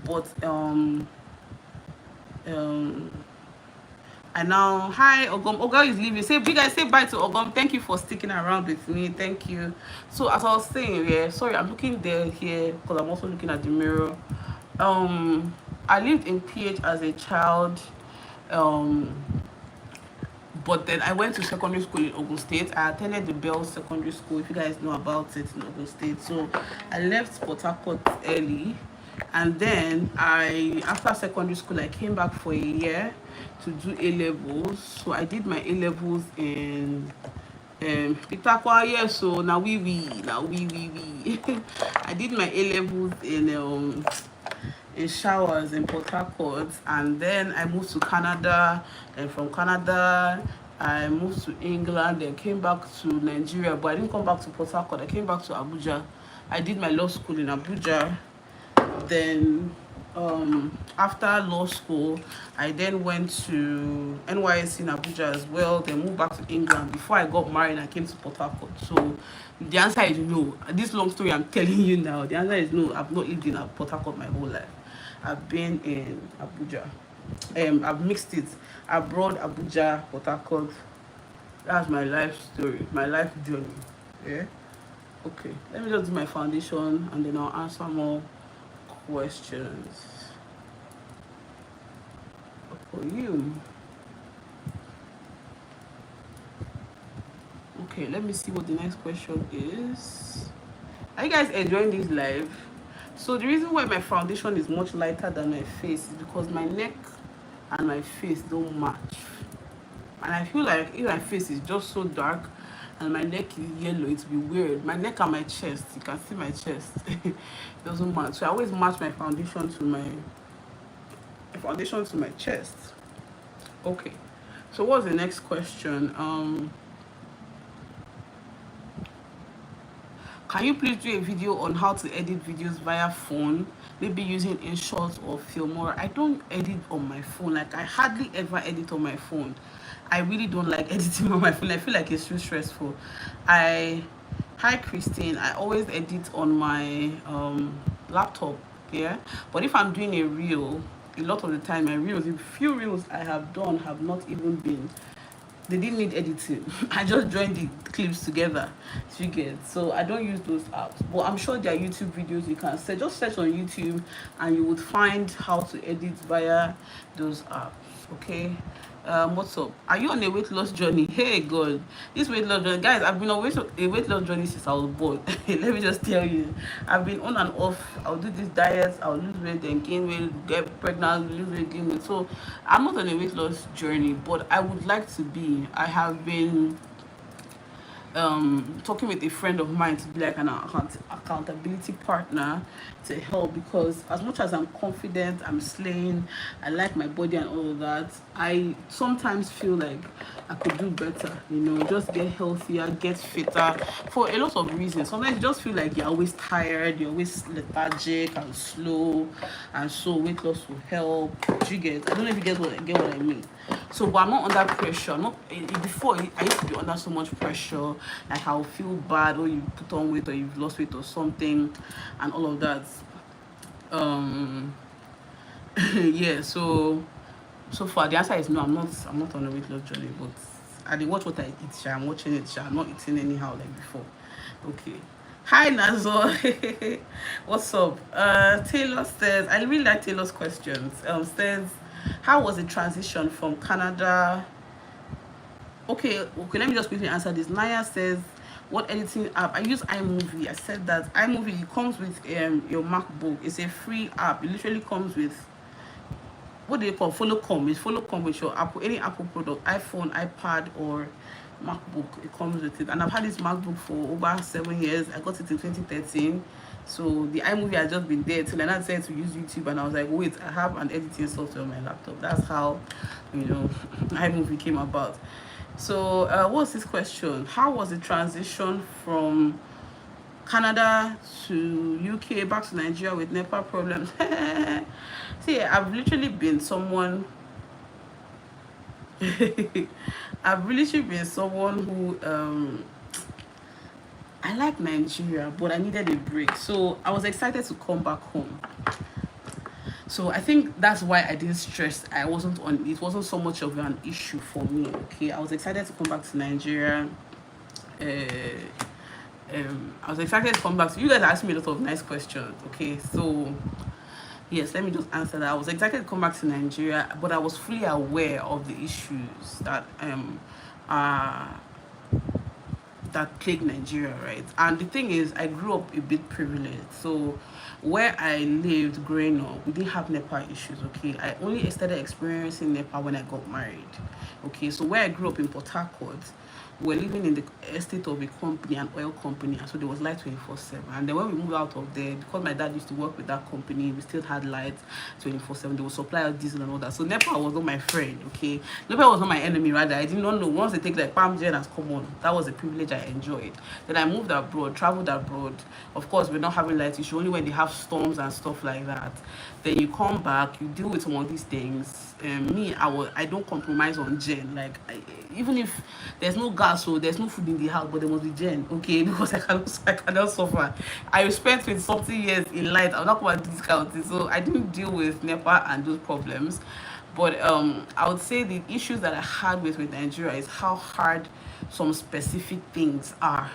but um, and now, hi Ogom. Ogom is leaving. Say, you guys say bye to Ogom. Thank you for sticking around with me. Thank you. So as I was saying, yeah, sorry, I'm looking there here because I'm also looking at the mirror. I lived in PH as a child. Um, but then I went to secondary school in Ogun State. I attended the Bell Secondary School, if you guys know about it, in Ogun State. So I left Port Harcourt early, and then after secondary school, I came back for a year to do A levels. So I did my A levels in Pitakwa. Yeah, so now we. I did my A levels in Showers in Port Harcourt, and then I moved to Canada, and from Canada I moved to England, then came back to Nigeria, but I didn't come back to Port Harcourt. I came back to Abuja. I did my law school in Abuja. Then after law school, I then went to NYSC in Abuja as well, then moved back to England. Before I got married, I came to Port Harcourt. So the answer is no. This long story I'm telling you now, the answer is no. I've not lived in Port Harcourt my whole life. I've been in Abuja. I've mixed it. Abroad, Abuja, Port Harcourt. That's my life story, my life journey. Yeah. Okay. Let me just do my foundation, and then I'll answer more questions for you. Okay, let me see what the next question is. Are you guys enjoying this live? So the reason why my foundation is much lighter than my face is because my neck and my face don't match. And I feel like if my face is just so dark and my neck is yellow, it'll be weird. My neck and my chest, you can see my chest. It doesn't match. So I always match my foundation to my chest. Okay. So what's the next question? Can you please do a video on how to edit videos via phone, maybe using InShot or Filmora? I don't edit on my phone. Like, I hardly ever edit on my phone. I really don't like editing on my phone. I feel like it's too stressful. Hi Christine. I always edit on my laptop. Yeah, but if I'm doing a reel, a lot of the time my reels, the few reels I have done have not even been, they didn't need editing. I just joined the clips together, you get. So I don't use those apps, but I'm sure there are YouTube videos you can search. Just search on YouTube and you would find how to edit via those apps. Okay. What's up? Are you on a weight loss journey? Hey God, this weight loss journey, guys, I've been on a weight loss journey since I was born. Let me just tell you, I've been on and off. I'll do these diets, I'll lose weight, then gain weight, get pregnant, lose weight, gain weight. So I'm not on a weight loss journey, but I would like to be. I have been talking with a friend of mine to be like an accountability partner to help, because as much as I'm confident, I'm slaying, I like my body and all of that, I sometimes feel like I could do better, just get healthier, get fitter, for a lot of reasons. Sometimes you just feel like you're always tired, you're always lethargic and slow, and so weight loss will help. You get, I don't know if you get what I mean. So, but I'm not under pressure. Before, I used to be under so much pressure, like I'll feel bad, or you put on weight, or you've lost weight or something, and all of that. Yeah. So far the answer is no. I'm not on a weight loss journey, but I did watch what I eat. I'm watching it. I'm not eating anyhow like before. Okay. Hi Nazo. What's up? Taylor says, I really like Taylor's questions. Says, how was the transition from Canada? Okay, let me just quickly answer this. Naya says, what editing app? I use iMovie. I said that iMovie, it comes with your MacBook. It's a free app. It literally comes with, what do you call, Follow come with your Apple, any Apple product, iPhone, iPad, or MacBook. It comes with it, and I've had this MacBook for over 7 years. I got it in 2013. So the iMovie had just been there till I now decided to use YouTube, and I was like, wait, I have an editing software on my laptop. That's how, iMovie came about. So what's this question? How was the transition from Canada to UK back to Nigeria with NEPA problems? See, I've literally been someone I've literally been someone who I like Nigeria, but I needed a break. So I was excited to come back home. So I think that's why I didn't stress. It wasn't so much of an issue for me. Okay, I was excited to come back to Nigeria. I was excited to come back. So you guys asked me a lot of nice questions. Okay, so yes, let me just answer that. I was excited to come back to Nigeria, but I was fully aware of the issues uh, that plague Nigeria, right? And the thing is, I grew up a bit privileged. So where I lived growing up, we didn't have NEPA issues, okay? I only started experiencing NEPA when I got married, okay? So where I grew up in Port Harcourt, we're living in the estate of a company, an oil company, and so there was light 24/7. And then when we moved out of there, because my dad used to work with that company, we still had lights 24/7. They would supply us diesel and all that. So NEPA was not my friend, okay? NEPA was not my enemy, rather. I did not know. Once they take like palm gen as common, that was a privilege I enjoyed. Then I moved abroad, traveled abroad. Of course, we're not having light issue only when they have storms and stuff like that. Then you come back, you deal with some of these things. I don't compromise on gen. Like even if there's no gas, so there's no food in the house, but there must be gen, okay? Because I cannot suffer. I spent 20 something years in light. I'm not going to discount it, so I didn't deal with NEPA and those problems. But I would say the issues that I had with Nigeria is how hard some specific things are,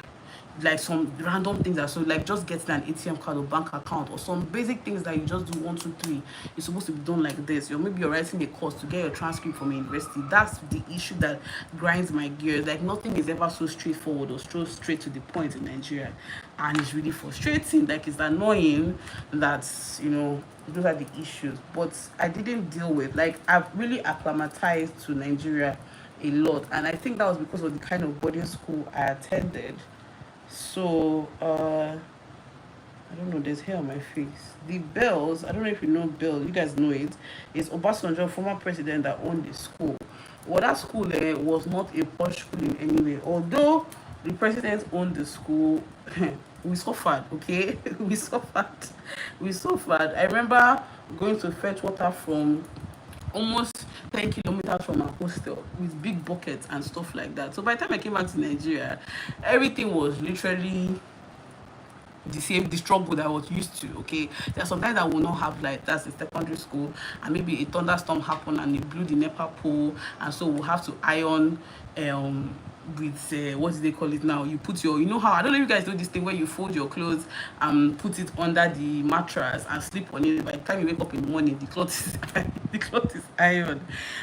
like some random things that, so like just getting an ATM card or bank account, or some basic things that you just do 1 2 3. It's supposed to be done like this. Maybe you're writing a course to get your transcript from a university. That's the issue that grinds my gears. Like nothing is ever so straightforward or so straight to the point in Nigeria, and it's really frustrating. Like it's annoying that those are the issues. But I didn't deal with, like, I've really acclimatized to Nigeria a lot, and I think that was because of the kind of boarding school I attended. So I don't know, there's hair on my face. The Bells, I don't know if you know Bell, you guys know it. It's Obasanjo, former president, that owned the school. Well, that school was not a posh school in any way. Although the president owned the school, we suffered, okay? We suffered. I remember going to fetch water from almost 10 kilometers from our hostel with big buckets and stuff like that. So by the time I came back to Nigeria, everything was literally the struggle that I was used to. Okay, there are sometimes I will not have light. That's in secondary school, and maybe a thunderstorm happened and it blew the NEPA pole, and so we'll have to iron with what do they call it now? You put your, how, I don't know if you guys do this thing where you fold your clothes and put it under the mattress and sleep on it. By the time you wake up in the morning, the cloth is the cloth is ironed.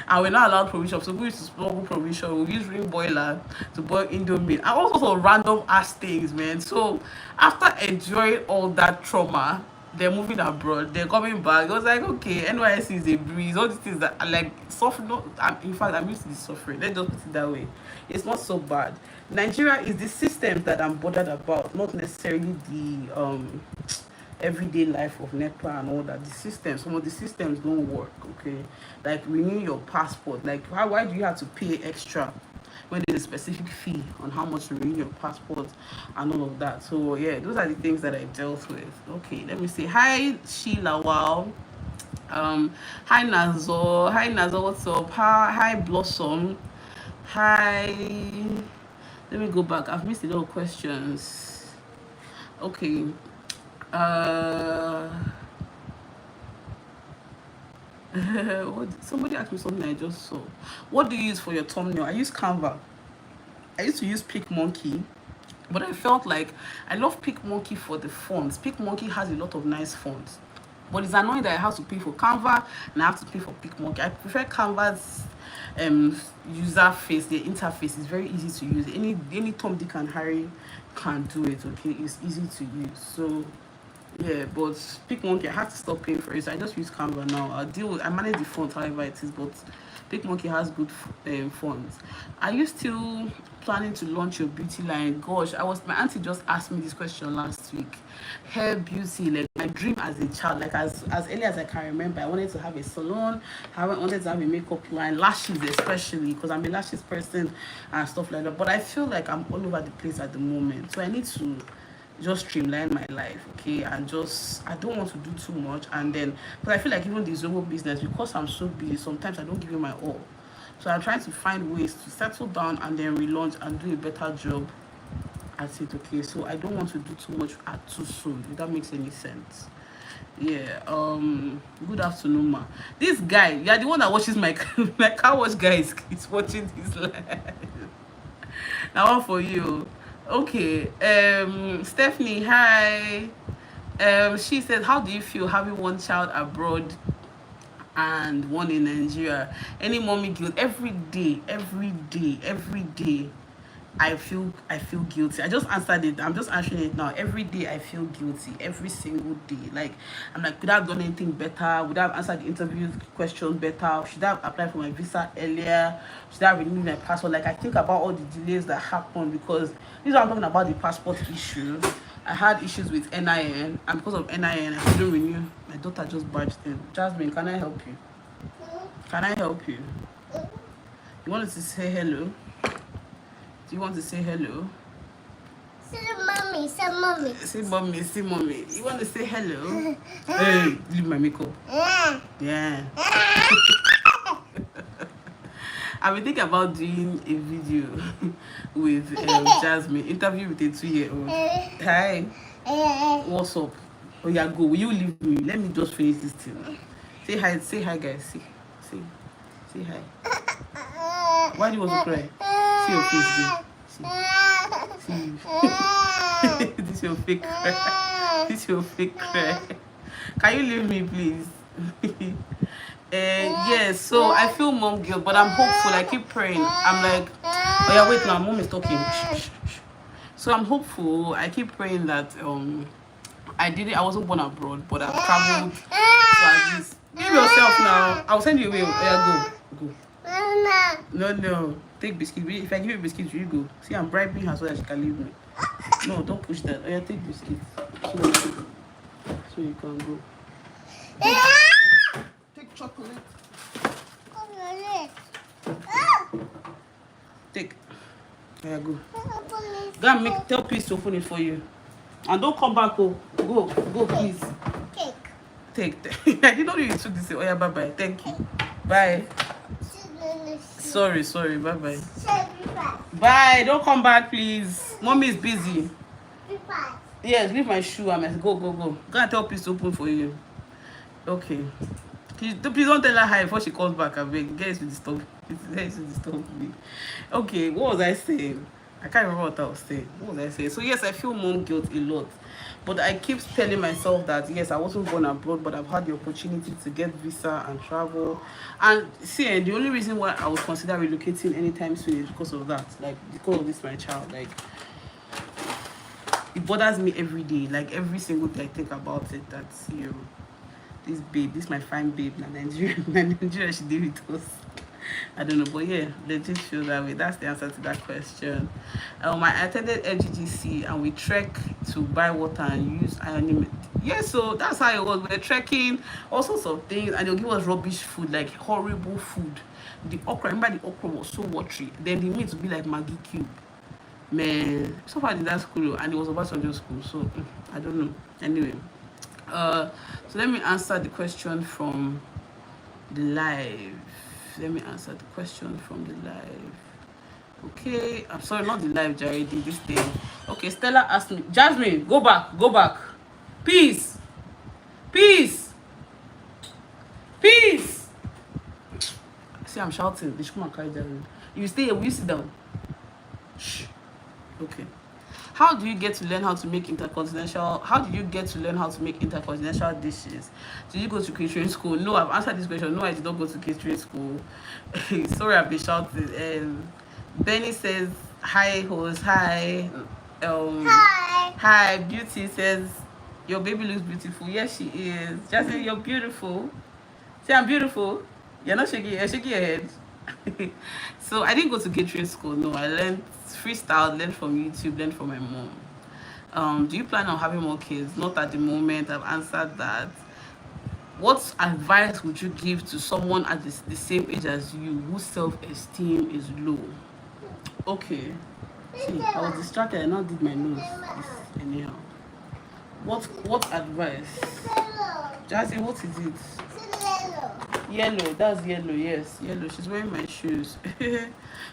And we're not allowed provision, so we used to smuggle provision. We use ring boiler to boil indomie and all sorts of random ass things, man. So after enjoying all that trauma, they're moving abroad, they're coming back. It was like, okay, NYC is a breeze. All these things that are like soft. In fact, I'm used to the suffering. Let's just put it that way. It's not so bad. Nigeria is the systems that I'm bothered about, not necessarily the everyday life of NEPA and all that. The systems, some of the systems don't work. Okay, like renew your passport. Like, why do you have to pay extra when there's a specific fee on how much to renew your passport and all of that? So yeah, those are the things that I dealt with. Okay, let me say hi Sheila. Wow. Hi Nazo, what's up? Hi Blossom. Hi. Let me go back. I've missed a lot of questions. Okay. Somebody asked me something I just saw. What do you use for your thumbnail? I use Canva. I used to use PicMonkey, but I felt like I love PicMonkey for the fonts. PicMonkey has a lot of nice fonts, but it's annoying that I have to pay for Canva and I have to pay for PicMonkey. I prefer Canva's user face. The interface is very easy to use. Any Tom, Dick and Harry can do it. Okay, it's easy to use. So Yeah, but Pick Monkey, I had to stop paying for it. So I just use Canva now. I manage the funds however it is, but Pick Monkey has good funds. Are you still planning to launch your beauty line? Gosh, my auntie just asked me this question last week. Hair beauty, like my dream as a child, like as early as I can remember, I wanted to have a salon. I wanted to have a makeup line, lashes especially, because I'm a lashes person and stuff like that. But I feel like I'm all over the place at the moment, so I need to just streamline my life, okay, and just I don't want to do too much. And then, but I feel like even the Zoho business, because I'm so busy, sometimes I don't give it my all. So I'm trying to find ways to settle down and then relaunch and do a better job at it, okay. So I don't want to do too much at too soon, if that makes any sense. Yeah. Good afternoon, ma. This guy, you're the one that watches my my car wash guy is watching this live. Now one for you. Okay. Stephanie, hi. She said, how do you feel having one child abroad and one in Nigeria? Any mommy guilt? Every day, every day, every day. I feel guilty. I just answered it. I'm just answering it now. Every day I feel guilty. Every single day. Like I'm like, could I have done anything better? Would I have answered the interview question better? Should I have applied for my visa earlier? Should I have renewed my passport? Like I think about all the delays that happened, because this is what I'm talking about, the passport issue. I had issues with NIN, and because of NIN I couldn't renew. My daughter just barged in. Jasmine, can I help you? Can I help you? You wanted to say hello? Do you want to say hello? Say mommy, say mommy. Say mommy, say mommy. You want to say hello? Hey, leave my makeup. Yeah. I've been thinking about doing a video with Jasmine, interview with a 2-year-old. Hi. What's up? Oh yeah, go. Will you leave me? Let me just finish this thing. Say hi, guys. Say hi. Why do you want to cry? See your face, see. This is your fake cry. This is your fake cry. Can you leave me, please? Yes, so I feel mom guilt, but I'm hopeful. I keep praying. I'm like, oh yeah, wait now, mom is talking. Shh, shh, shh. So I'm hopeful. I keep praying that I wasn't born abroad, but I've traveled. So at least give yourself now. I'll send you away. Oh yeah, go. No. Take biscuit. If I give you biscuit, you go. See, I'm bribing her so that she can leave me. No, don't push that. Oh yeah, take biscuit. So you can go. Take chocolate. Take. Oh yeah, go. Go and tell Peace to open it for you. And don't come back. Go, please. Take. I didn't know you took this. Oh yeah, bye. Thank you. Bye. Sorry, bye. Bye, don't come back, please. Mommy is busy. Yes, leave my shoe. I must go. Go and tell Peace to open for you. Okay. Please don't tell her hi before she calls back. I beg. Guys, to disturb me. Okay, what was I saying? I can't remember what I was saying. What was I saying? So yes, I feel mom guilt a lot. But I keep telling myself that yes, I wasn't born abroad, but I've had the opportunity to get visa and travel. And see, the only reason why I would consider relocating anytime soon is because of that. Like because of this my child. Like it bothers me every day. Like every single day I think about it. That's this babe, this my fine babe, Nigeria she did with us. I don't know, but yeah, legit feel that way. That's the answer to that question. I attended FGGC and we trek to buy water and use iron. Yeah, so that's how it was. We're trekking, all sorts of things, and they'll give us rubbish food, like horrible food. The okra, remember the okra was so watery. Then the meat would be like Maggi cube. Man, so far in that school, and it was about Sunday school, so I don't know. Anyway, so let me answer the question from the live. Okay, I'm sorry, not the live, Jared, this thing. Okay, Stella asked me, Jasmine, go back. Peace. See, I'm shouting. They should come and carry Jasmine. You stay here, will you sit down? Shh. Okay. How do you get to learn how to make intercontinental? How did you get to learn how to make intercontinental dishes? Did you go to catering school? No, I've answered this question. No, I did not go to catering school. Sorry, I've been shouting. Benny says, hi, host. Hi. Hi. Hi. Beauty says, Your baby looks beautiful. Yes, she is. Jasmine, you're beautiful. Say I'm beautiful. You're not shaking. You're shaking your head. So I didn't go to catering school. No, I learned freestyle. Learned from YouTube. Learned from my mom. Do you plan on having more kids? Not at the moment. I've answered that. What advice would you give to someone at the same age as you whose self-esteem is low? Okay. See, I was distracted. I now did my nose. This anyhow. What advice? Jazzy, what is it? Yellow. That's yellow. Yes, yellow. She's wearing my shoes.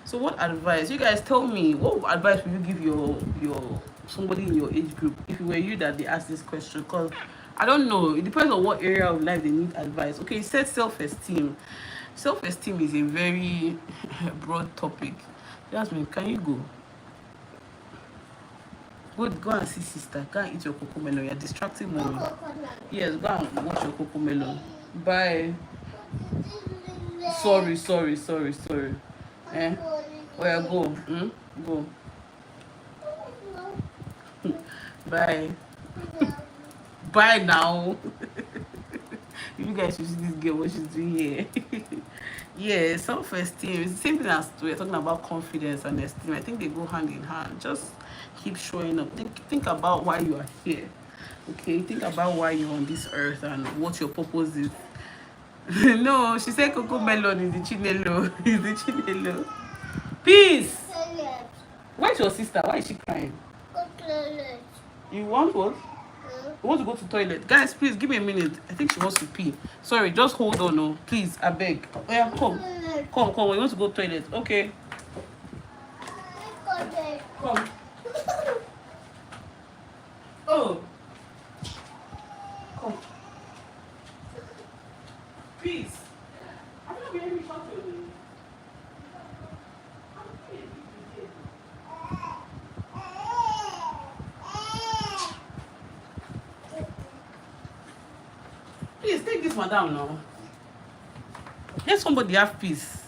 So what advice? You guys tell me. What advice would you give your somebody in your age group if it were you that they asked this question? Because I don't know. It depends on what area of life they need advice. Okay, you said self-esteem. Self-esteem is a very broad topic. Jasmine, can you go? Go and see sister. Go and eat your cocoa melon. You're distracting mommy. Yes, go and watch your cocoa melon. Bye. Sorry. Eh? Where go? Go. Bye. Bye now. You guys should see this girl, what she's doing here. Yeah, self-esteem is the same thing as we're talking about confidence and esteem. I think they go hand in hand. Just keep showing up. Think about why you are here. Okay, think about why you're on this earth and what your purpose is. No, she said cocoa melon is the chinelo. Is the chinelo. Peace. Where's your sister? Why is she crying? You want what? You want to go to toilet? Guys, please give me a minute. I think she wants to pee. Sorry, just hold on, no. Please, I beg. Oh, yeah, come. Come. You want to go to toilet? Okay. Come. Oh. Come. Please. I'm not really talking. Please take this madam now. Let somebody have peace.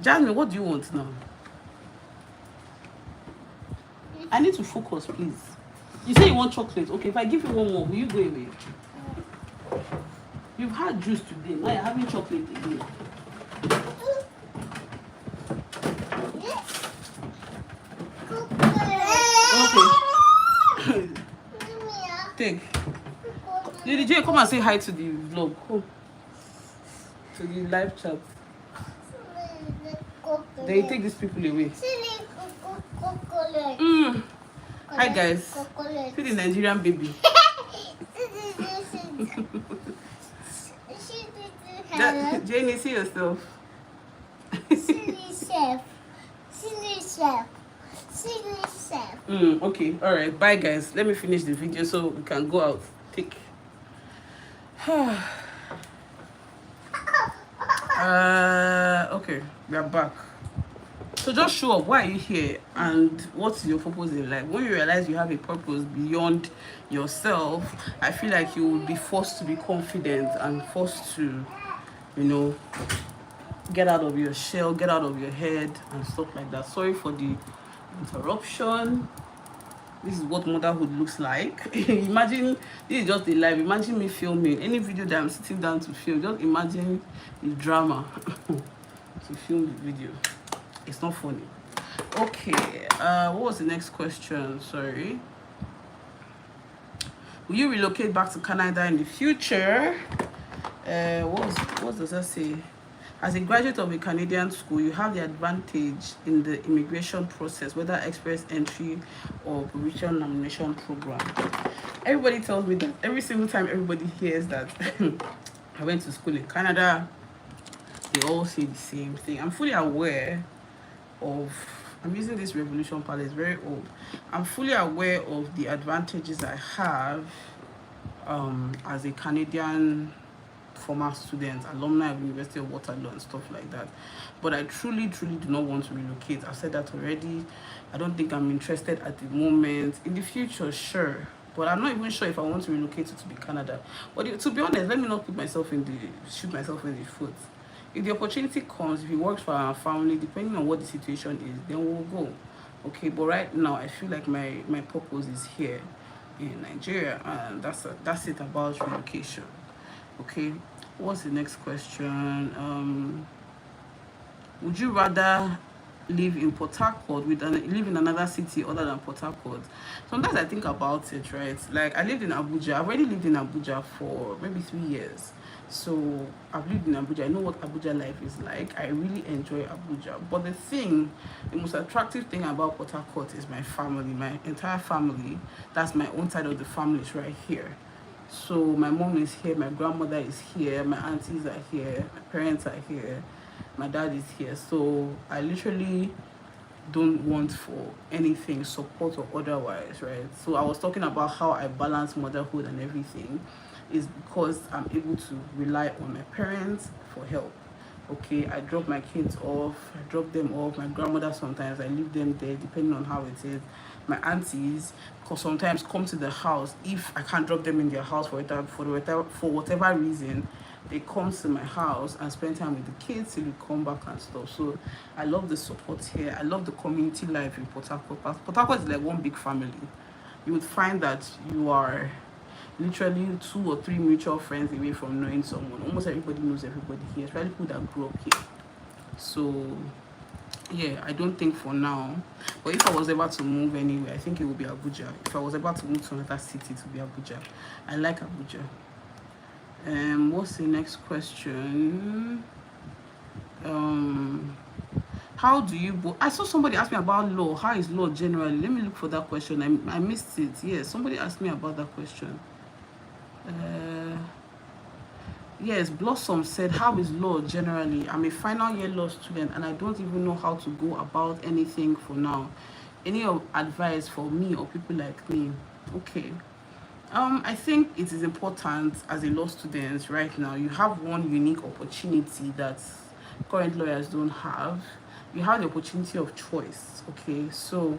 Jasmine, what do you want now? I need to focus, please. You say you want chocolate. Okay, if I give you one more, will you go away? You've had juice today. Now you're having chocolate again. Okay. Take. Lady J, come and say hi to the vlog. Come. To the live chat. Then you take these people away. Hi guys. See the Nigerian baby. Jenny, see yourself. Okay, all right, bye guys. Let me finish the video so we can go out. Take. Okay, we are back. So just show up. Why are you here and what's your purpose in life? When you realize you have a purpose beyond yourself, I feel like you will be forced to be confident and forced to, you know, get out of your shell, get out of your head and stuff like that. Sorry for the interruption. This is what motherhood looks like. Imagine, this is just a live. Imagine me filming any video that I'm sitting down to film. Just imagine the drama to film the video. It's not funny. Okay, what was the next question? Sorry. Will you relocate back to Canada in the future? What does that say? As a graduate of a Canadian school, you have the advantage in the immigration process, whether express entry or provincial nomination program. Everybody tells me that every single time everybody hears that I went to school in Canada, they all say the same thing. I'm fully aware of, I'm using this Revolution palette, it's very old. I'm fully aware of the advantages I have as a Canadian former student, alumni of University of Waterloo and stuff like that. But I truly do not want to relocate. I've said that already. I don't think I'm interested at the moment. In the future, sure. But I'm not even sure if I want to relocate to be Canada. But to be honest, let me not shoot myself in the foot. If the opportunity comes, if it works for our family, depending on what the situation is, then we'll go. Okay, but right now I feel like my purpose is here. in Nigeria, and that's it about relocation. Okay, what's the next question? Would you rather live in Port Harcourt live in another city other than Port Harcourt? Sometimes I think about it, right? Like I lived in Abuja. I've already lived in Abuja for maybe 3 years. So I've lived in Abuja. I know what Abuja life is like. I really enjoy Abuja. But the most attractive thing about Port Harcourt is my family, my entire family. That's my own side of the family is right here. So my mom is here, my grandmother is here, my aunties are here, my parents are here, my dad is here. So I literally don't want for anything, support or otherwise, right? So I was talking about how I balance motherhood and everything is because I'm able to rely on my parents for help. Okay, I drop my kids off, I drop them off. My grandmother sometimes I leave them there depending on how it is. My aunties sometimes come to the house if I can't drop them in their house for whatever reason. They come to my house and spend time with the kids till we come back and stuff. So I love the support here. I love the community life in Port Harcourt. Port Harcourt is like one big family. You would find that you are literally 2 or 3 mutual friends away from knowing someone. Almost everybody knows everybody here, especially people that grew up here. So yeah, I don't think for now, but if I was able to move anywhere, I think it would be Abuja. If I was able to move to another city, to be Abuja. I like Abuja. What's the next question? How do you I saw somebody ask me about law. How is law generally? Let me look for that question. I missed it. Yes, somebody asked me about that question. Yes, Blossom said, how is law generally? I'm a final year law student and I don't even know how to go about anything for now. Any advice for me or people like me? Okay. I think it is important as a law student right now. You have one unique opportunity that current lawyers don't have. You have the opportunity of choice. Okay, so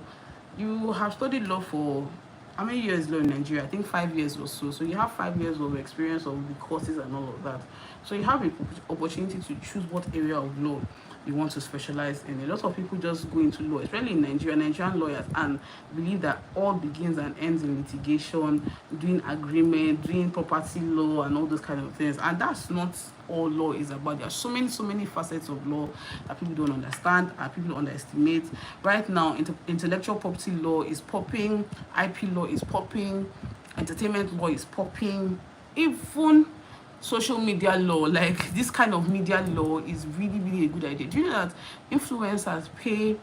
you have studied law for how many years law in Nigeria? I think 5 years or so. So you have 5 years of experience of the courses and all of that. So you have the opportunity to choose what area of law you want to specialize in. A lot of people just go into law, especially in Nigeria, Nigerian lawyers, and believe that all begins and ends in litigation, doing agreement, doing property law, and all those kind of things. And that's not all law is about. There are so many facets of law that people don't understand and people underestimate. Right now, intellectual property law is popping, IP law is popping, entertainment law is popping, even social media law, like this kind of media law is really a good idea. Do you know that influencers pay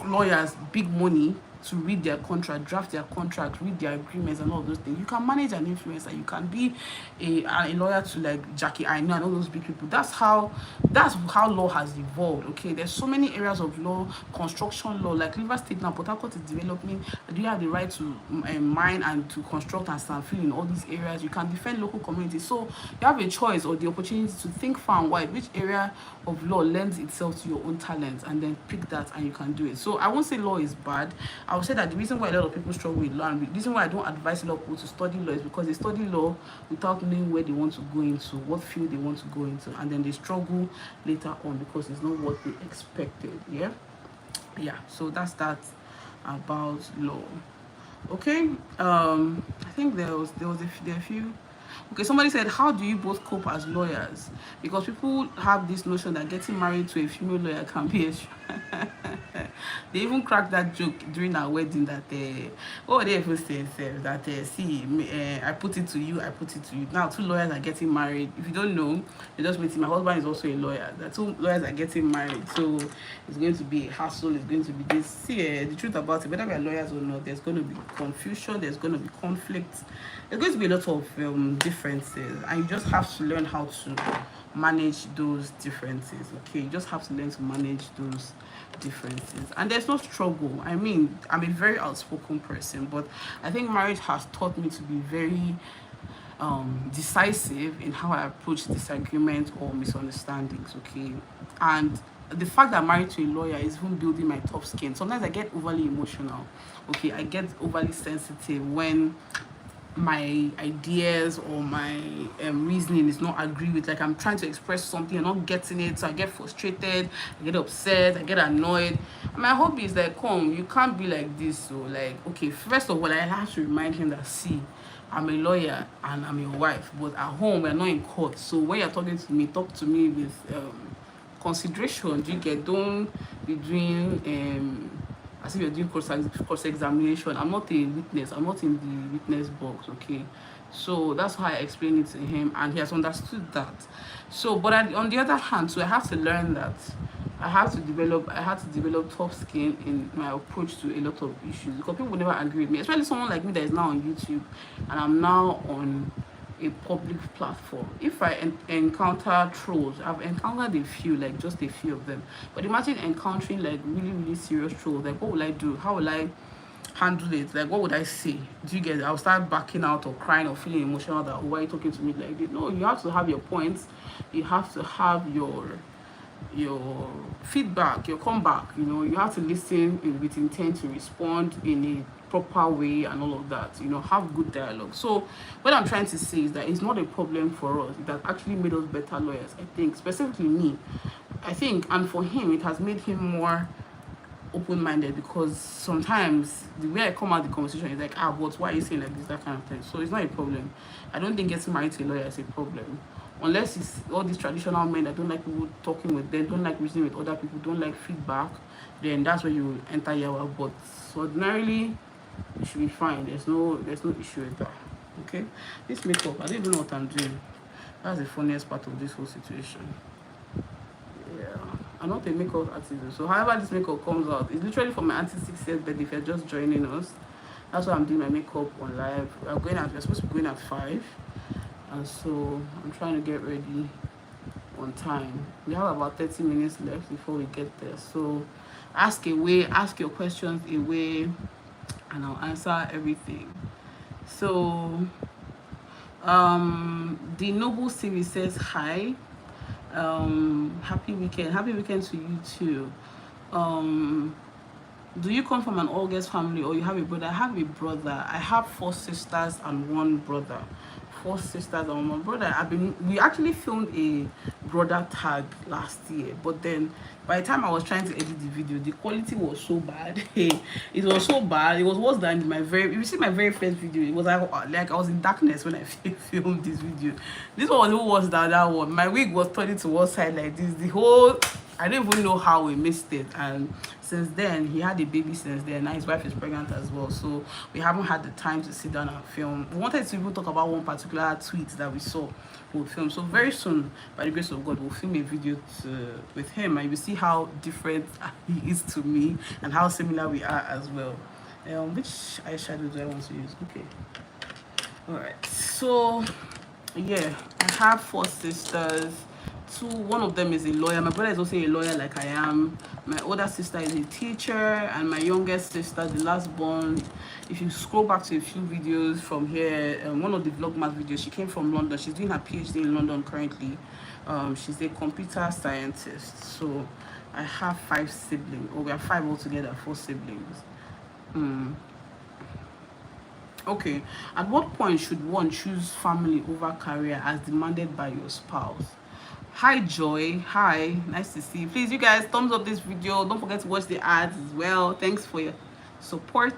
lawyers big money to read their contract, draft their contract, read their agreements and all those things? You can manage an influencer. You can be a lawyer to like Jackie Aina and all those big people. That's how law has evolved. Okay, there's so many areas of law, construction law, like River State now, Port Harcourt is developing. Do you have the right to mine and to construct and stand fill in all these areas? You can defend local communities. So you have a choice or the opportunity to think far and wide which area of law lends itself to your own talents, and then pick that and you can do it. So I won't say law is bad. I would say that the reason why a lot of people struggle with law, and the reason why I don't advise a lot of people to study law, is because they study law without knowing where they want to go into, what field they want to go into, and then they struggle later on because it's not what they expected. Yeah, so that's that about law. Okay, I think there are a few. Okay, somebody said, how do you both cope as lawyers? Because people have this notion that getting married to a female lawyer can be a they even cracked that joke during our wedding that what they even say that I put it to you, I put it to you. Now 2 lawyers are getting married. If you don't know, you just wait. My husband is also a lawyer. The 2 lawyers are getting married, so it's going to be a hassle. It's going to be this. See, the truth about it, whether we are lawyers or not, there's going to be confusion. There's going to be conflict. There's going to be a lot of differences, and you just have to learn how to manage those differences. Okay, you just have to learn to manage those differences, and there's no struggle. I mean, I'm a very outspoken person, but I think marriage has taught me to be very decisive in how I approach disagreement or misunderstandings. Okay, and the fact that I'm married to a lawyer is even building my tough skin. Sometimes I get overly emotional. Okay, I get overly sensitive when my ideas or my reasoning is not agreed with, like I'm trying to express something, you're not getting it, so I get frustrated, I get upset, I get annoyed. And my hobby is like, come, you can't be like this. So like, okay, first of all, I have to remind him that, see, I'm a lawyer and I'm your wife, but at home we're not in court. So when you're talking to me, talk to me with consideration. Do you get? Don't be doing as if you're doing cross examination. I'm not a witness. I'm not in the witness box. Okay, so that's how I explained it to him, and he has understood that. So, but on the other hand, so I have to learn that I had to develop tough skin in my approach to a lot of issues, because people will never agree with me, especially someone like me that is now on YouTube and I'm now on a public platform. If I encounter trolls, I've encountered a few, like just a few of them. But imagine encountering like really, really serious trolls. Like, what will I do? How will I handle it? Like, what would I say? Do you get it? I'll start backing out or crying or feeling emotional that, oh, why are you talking to me like this? No, you have to have your points. You have to have your feedback, your comeback. You know, you have to listen with intent to respond in a proper way and all of that. You know, have good dialogue. So what I'm trying to say is that it's not a problem for us. It has actually made us better lawyers, I think. Specifically me, I think, and for him it has made him more open-minded, because sometimes the way I come out the conversation is like, but why are you saying like this, that kind of thing. So it's not a problem. I don't think getting married to a lawyer is a problem, unless it's all these traditional men that don't like people talking with them, don't like reasoning with other people, don't like feedback. Then that's where you enter Yawa. But ordinarily you should be fine. There's no issue with that. Okay, this makeup, I don't even know what I'm doing. That's the funniest part of this whole situation. Yeah, I'm not a makeup artist, so however this makeup comes out, it's literally for my auntie 60th birthday. If you're just joining us, that's why I'm doing my makeup on live. We're supposed to be going at 5, and so I'm trying to get ready on time. We have about 30 minutes left before we get there, so ask your questions away, and I'll answer everything. So the Noble series says hi. Happy weekend to you too. Do you come from an August family, or you have a brother? I have a brother. I have 4 sisters and 1 brother. 4 sisters and 1 brother. We actually filmed a brother tag last year, but then by the time I was trying to edit the video, the quality was so bad. It was so bad. It was worse than if you see my very first video, it was like I was in darkness when I filmed this video. This one was even worse than that one. My wig was turning to one side like this. I don't even know how we missed it. And since then, he had a baby since then. Now his wife is pregnant as well. So we haven't had the time to sit down and film. We wanted to even talk about one particular tweet that we saw. We'll film. So very soon, by the grace of God, we'll film a video with him. And you will see how different he is to me and how similar we are as well. Which eyeshadow do I want to use? Okay. Alright. So, yeah. I have 4 sisters. 2, one of them is a lawyer. My brother is also a lawyer like I am. My older sister is a teacher, and my youngest sister, the last born, if you scroll back to a few videos from here, one of the vlogmas videos, she came from London. She's doing her PhD in London currently. She's a computer scientist. So I have 5 siblings, or we are 5 altogether, 4 siblings. Okay, at what point should one choose family over career as demanded by your spouse? Hi Joy, hi, nice to see you. Please, you guys, thumbs up this video. Don't forget to watch the ads as well. Thanks for your support.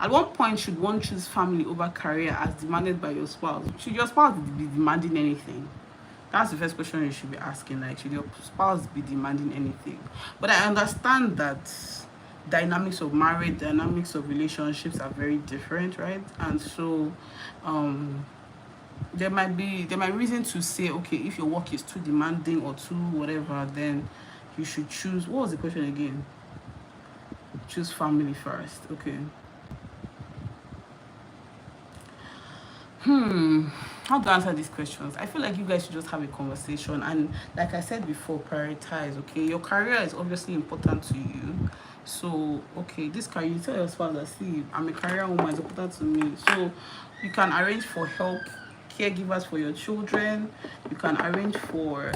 At what point should one choose family over career as demanded by your spouse? Should your spouse be demanding anything? That's the first question you should be asking. Like, should your spouse be demanding anything? But I understand that dynamics of marriage, dynamics of relationships are very different, right? And so there might be reason to say, okay, if your work is too demanding or too whatever, then you should choose. What was the question again? Choose family first. Okay. How to answer these questions? I feel like you guys should just have a conversation, and like I said before, prioritize. Okay, your career is obviously important to you. So okay, this career, you tell your spouse that, see, I'm a career woman, it's important to me. So you can arrange for help, caregivers for your children. You can arrange for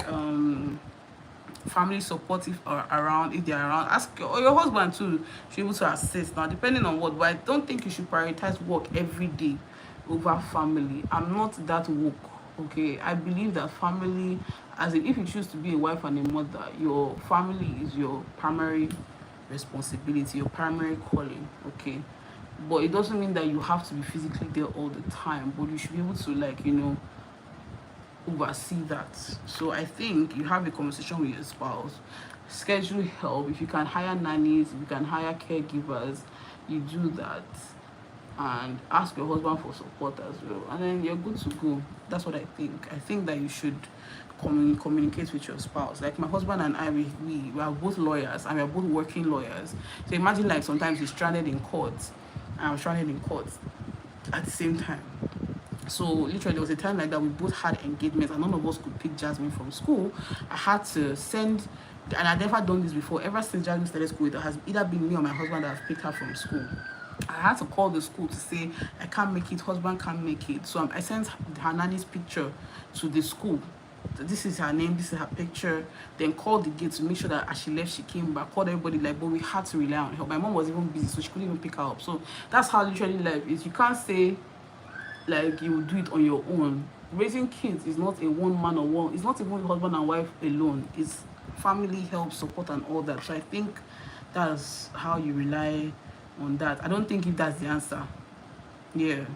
family support if they're around. Ask your husband to be able to assist. Now, depending on what, but I don't think you should prioritize work every day over family. I'm not that woke. Okay, I believe that family, as in, if you choose to be a wife and a mother, your family is your primary responsibility, your primary calling. Okay, but it doesn't mean that you have to be physically there all the time, but you should be able to, like, oversee that. So I think you have a conversation with your spouse, schedule help. If you can hire nannies, if you can hire caregivers, you do that, and ask your husband for support as well, and then you're good to go. That's what I think. I think that you should communicate with your spouse. Like my husband and I, we are both lawyers and we are both working lawyers. So imagine, like, sometimes he's stranded in court and I'm stranded in court at the same time. So literally there was a time like that we both had engagements and none of us could pick Jasmine from school. I had to send, and I'd never done this before. Ever since Jasmine started school, it has either been me or my husband that have picked her from school. I had to call the school to say I can't make it, husband can't make it. So I sent her nanny's picture to the school. This is her name, this is her picture. Then called the gate to make sure that as she left, she came back. Called everybody, like, but we had to rely on her. My mom was even busy, so she couldn't even pick her up. So that's how literally life is. You can't say like you will do it on your own. Raising kids is not a one man or one. It's not even husband and wife alone. It's family help, support, and all that. So I think that's how you rely on that. I don't think if that's the answer. Yeah.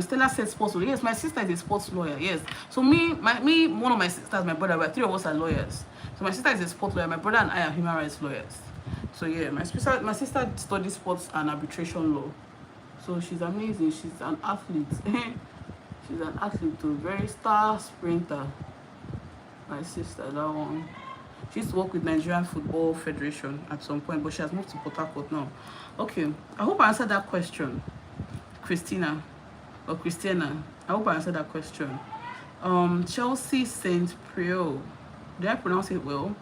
Stella said sports lawyer. Yes, my sister is a sports lawyer. Yes. So one of my sisters, my brother, but three of us are lawyers. So my sister is a sports lawyer. My brother and I are human rights lawyers. So yeah, my sister studies sports and arbitration law. So she's amazing. She's an athlete. She's an athlete too. Very star sprinter. My sister, that one. She used to work with Nigerian Football Federation at some point, but she has moved to Port Harcourt now. Okay, I hope I answered that question, Christina. I hope I answered that question. Chelsea Saint Prio. Did I pronounce it well?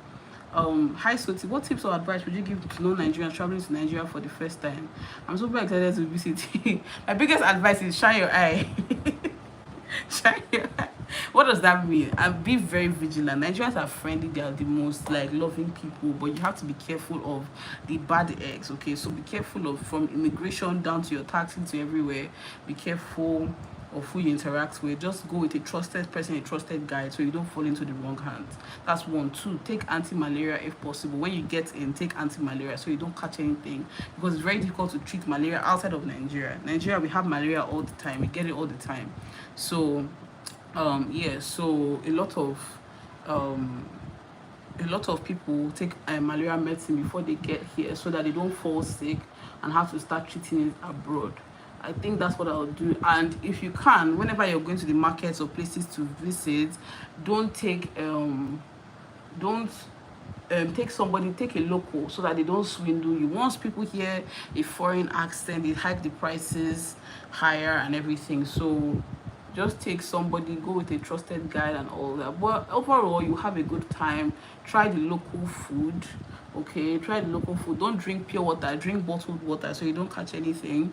Hi Soti, what tips or advice would you give to non-Nigerians traveling to Nigeria for the first time? I'm super excited to visit. My biggest advice is shine your eye. Shine your eye. What does that mean? And be very vigilant. Nigerians are friendly, they are the most like loving people, but you have to be careful of the bad eggs. Okay, so be careful of, from immigration down to your taxi to everywhere. Be careful of who you interact with. Just go with a trusted person, a trusted guide, so you don't fall into the wrong hands. That's one. Two, take anti-malaria if possible. When you get in, take anti-malaria so you don't catch anything, because it's very difficult to treat malaria outside of Nigeria. Nigeria, we have malaria all the time, we get it all the time. So yeah, so a lot of people take malaria medicine before they get here so that they don't fall sick and have to start treating it abroad. I think that's what I'll do. And if you can, whenever you're going to the markets or places to visit, don't take somebody, take a local, so that they don't swindle you. Once people hear a foreign accent, they hike the prices higher and everything. So just take somebody, go with a trusted guide and all that. But overall, you have a good time. Try the local food. Okay, try the local food. Don't drink pure water, drink bottled water so you don't catch anything.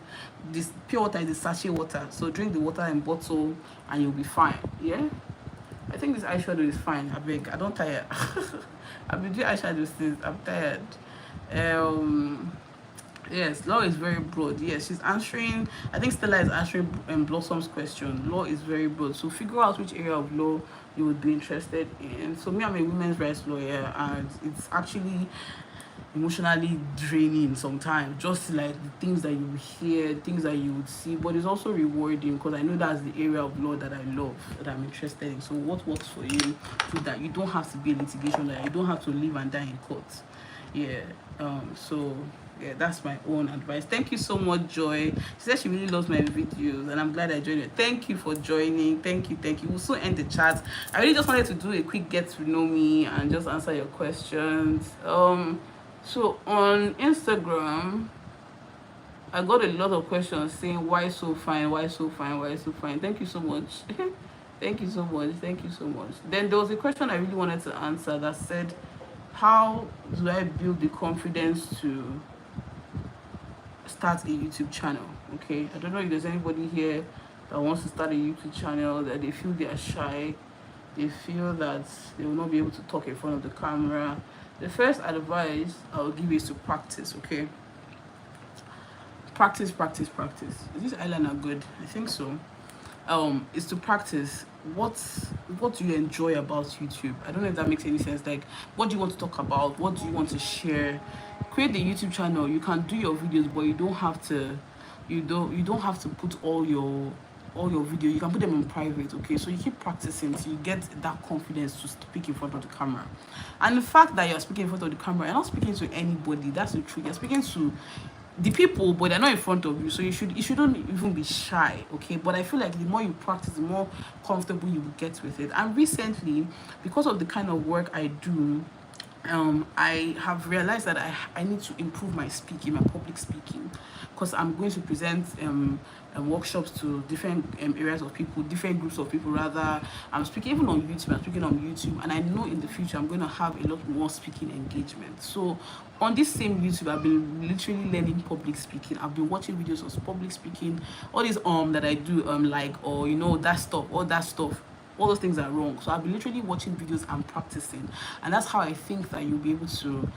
This pure water is the sachet water, so drink the water in bottle and you'll be fine. Yeah, I think this eyeshadow is fine. I beg, I don't tire. I've been doing eyeshadow since I'm tired. Yes, law is very broad. Yes, she's answering, I think Stella is answering Blossom's question. Law is very broad, so figure out which area of law you would be interested in. So me, I'm a women's rights lawyer, and it's actually emotionally draining sometimes, just like the things that you hear, things that you would see, but it's also rewarding because I know that's the area of law that I love, that I'm interested in. So what works for you, so that you don't have to be a litigation lawyer, you don't have to live and die in court. Yeah, so yeah, that's my own advice. Thank you so much, Joy. She said she really loves my videos and I'm glad I joined it. Thank you for joining. Thank you. We'll soon end the chat. I really just wanted to do a quick get to know me and just answer your questions. So on Instagram, I got a lot of questions saying why so fine, why so fine, why so fine. Thank you so much. Thank you so much. Then there was a question I really wanted to answer that said, how do I build the confidence to start a YouTube channel? Okay, I don't know if there's anybody here that wants to start a YouTube channel, that they feel they are shy, they feel that they will not be able to talk in front of the camera. The first advice I'll give is to practice. Okay, practice. Is this eyeliner good? I think so. Is to practice what do you enjoy about YouTube. I don't know if that makes any sense. Like, what do you want to talk about? What do you want to share? Create the YouTube channel. You can do your videos, but you don't have to you don't have to put all your video. You can put them in private, okay? So you keep practicing till you get that confidence to speak in front of the camera. And the fact that you're speaking in front of the camera, you're not speaking to anybody. That's the truth. You're speaking to the people, but they're not in front of you, so you shouldn't even be shy, okay? But I feel like the more you practice, the more comfortable you will get with it. And recently, because of the kind of work I do, I have realized that I need to improve my speaking, my public speaking, because I'm going to present workshops to different areas of people, different groups of people rather. I'm speaking even on YouTube. I'm speaking on YouTube, and I know in the future I'm going to have a lot more speaking engagement. So on this same YouTube, I've been literally learning public speaking. I've been watching videos of public speaking, all these that I do like, or that stuff, all that stuff. All those things are wrong. So I've been literally watching videos and practicing, and that's how I think that you'll be able to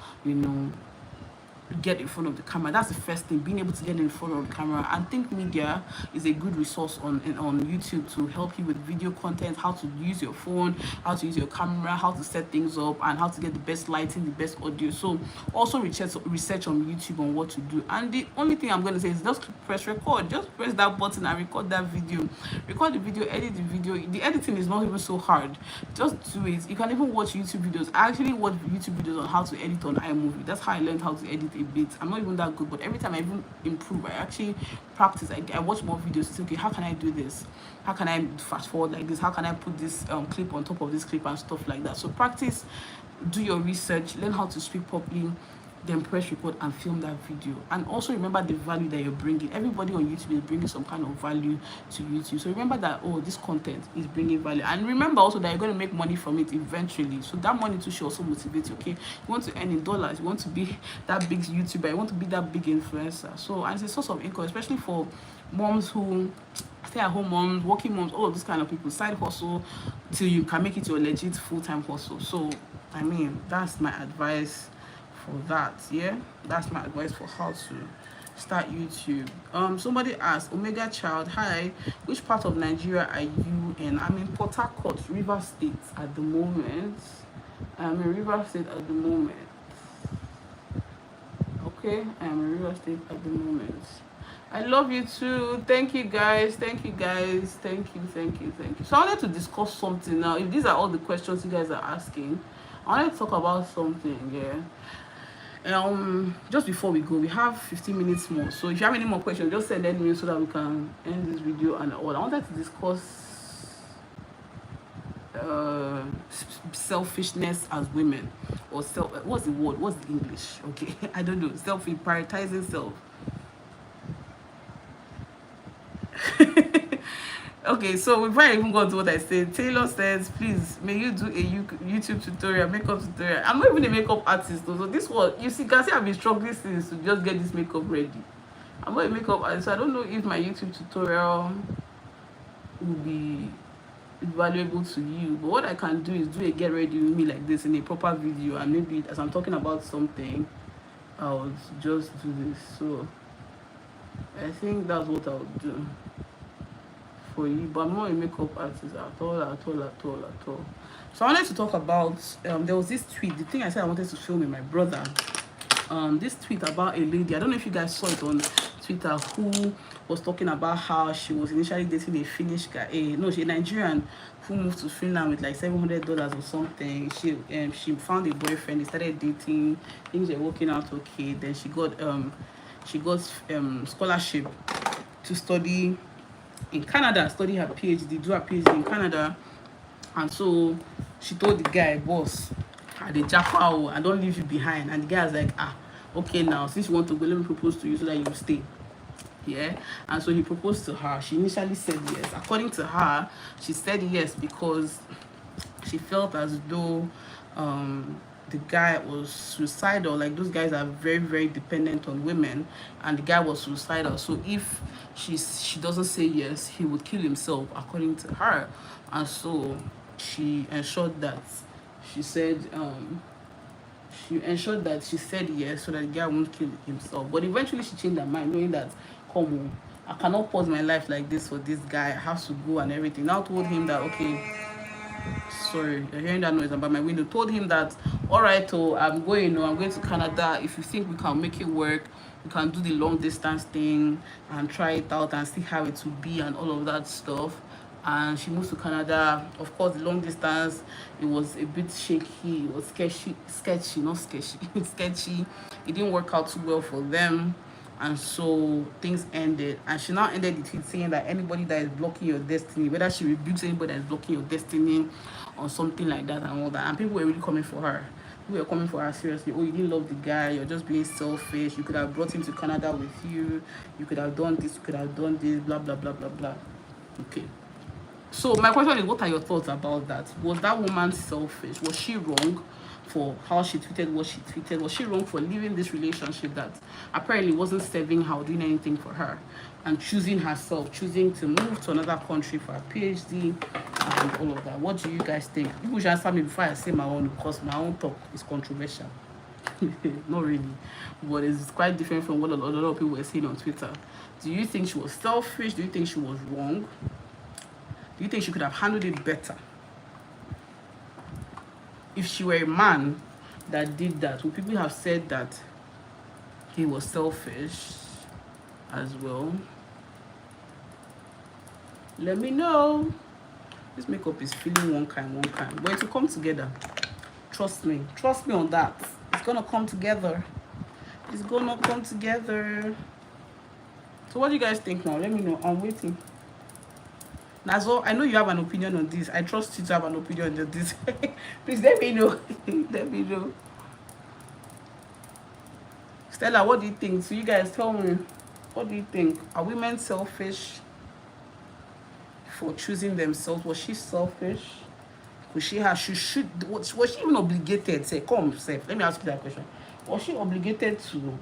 get in front of the camera. That's the first thing, being able to get in front of the camera. And think media is a good resource on YouTube to help you with video content, how to use your phone, how to use your camera, how to set things up, and how to get the best lighting, the best audio. So also research on YouTube on what to do. And the only thing I'm going to say is just press record. Just press that button and record that video. Record the video, edit the video. The editing is not even so hard. Just do it. You can even watch YouTube videos. I actually watch YouTube videos on how to edit on iMovie. That's how I learned how to edit a bit. I'm not even that good, but every time I even improve, I actually practice. I watch more videos to say, okay, how can I do this? How can I fast forward like this? How can I put this clip on top of this clip and stuff like that? So practice, do your research, learn how to speak properly, then press record and film that video. And also remember the value that you're bringing. Everybody on YouTube is bringing some kind of value to YouTube. So remember that, oh, this content is bringing value. And remember also that you're going to make money from it eventually. So that money too should also motivate you, okay? You want to earn in dollars. You want to be that big YouTuber. You want to be that big influencer. So, and it's a source of income, especially for moms who stay-at-home moms, working moms, all of these kind of people. Side hustle till you can make it your legit full-time hustle. So, I mean, that's my advice for that. Yeah, that's my advice for how to start YouTube. Somebody asked, Omega Child, hi, which part of Nigeria are you in? I'm in Port Harcourt, River State at the moment. I'm in River State at the moment. Okay, I'm in River State at the moment. I love you too. Thank you guys. Thank you. So I wanted to discuss something now. If these are all the questions you guys are asking, I wanted to talk about something. Yeah. Just before we go, we have 15 minutes more. So if you have any more questions, just send them in so that we can end this video and all. I wanted to discuss selfishness as women, or what's the word? What's the English? Okay, I don't know. Prioritizing self. Okay, so before I even go to what I said, Taylor says, please, may you do a YouTube tutorial, makeup tutorial. I'm not even a makeup artist, though. So this one, you see, can see I've been struggling since to just get this makeup ready. I'm not a makeup artist, so I don't know if my YouTube tutorial will be valuable to you. But what I can do is do a get ready with me like this in a proper video, and maybe as I'm talking about something, I'll just do this. So I think that's what I'll do for you, but I'm not a makeup artist at all. So I wanted to talk about there was this tweet, the thing I said I wanted to film with my brother. This tweet about a lady, I don't know if you guys saw it on Twitter, who was talking about how she was initially dating a Finnish guy, she's a Nigerian who moved to Finland with like $700 or something. She found a boyfriend, they started dating, things were working out okay. Then she got scholarship to study in Canada, study her PhD, do her PhD in Canada. And so she told the guy, boss, the japa, I don't leave you behind. And the guy was like, okay, now since you want to go, let me propose to you so that you will stay. Yeah. And so he proposed to her. She initially said yes. According to her, she said yes because she felt as though the guy was suicidal. Like, those guys are very, very dependent on women, and the guy was suicidal. So if she doesn't say yes, he would kill himself, according to her. And so she ensured that she said she ensured that she said yes so that the guy won't kill himself. But eventually she changed her mind, knowing that, come on, I cannot pause my life like this for this guy. I have to go and everything. Now told him that, okay, sorry, you're hearing that noise about my window. Told him that, all right, oh, I'm going to Canada. If you think we can make it work, we can do the long distance thing and try it out and see how it will be and all of that stuff. And she moved to Canada. Of course, the long distance, it was a bit shaky. It was sketchy, not sketchy, sketchy. It didn't work out too well for them. And so things ended. And she now ended it with saying that anybody that is blocking your destiny, whether she rebukes anybody that is blocking your destiny or something like that and all that. And people were really coming for her. People were coming for her seriously. Oh, you didn't love the guy. You're just being selfish. You could have brought him to Canada with you. You could have done this. You could have done this. Blah, blah, blah, blah, blah. Okay. So my question is, what are your thoughts about that? Was that woman selfish? Was she wrong for how she tweeted what she tweeted? Was she wrong for leaving this relationship that apparently wasn't serving her or doing anything for her, and choosing herself, choosing to move to another country for a PhD and all of that? What do you guys think? People should answer me before I say my own, because my own talk is controversial. Not really, but it's quite different from what a lot of people were saying on Twitter. Do you think she was selfish? Do you think she was wrong? Do you think she could have handled it better? If she were a man that did that, would people have said that he was selfish as well? Let me know. This makeup is feeling one kind. But it will come together. Trust me on that. It's gonna come together. It's gonna come together. So what do you guys think now? Let me know. I'm waiting. Nazo, I know you have an opinion on this. I trust you to have an opinion on this. Please let me know. Let me know. Stella, what do you think? So you guys tell me, what do you think? Are women selfish for choosing themselves? Was she selfish? Was she even obligated? Say, come, say, let me ask you that question. Was she obligated to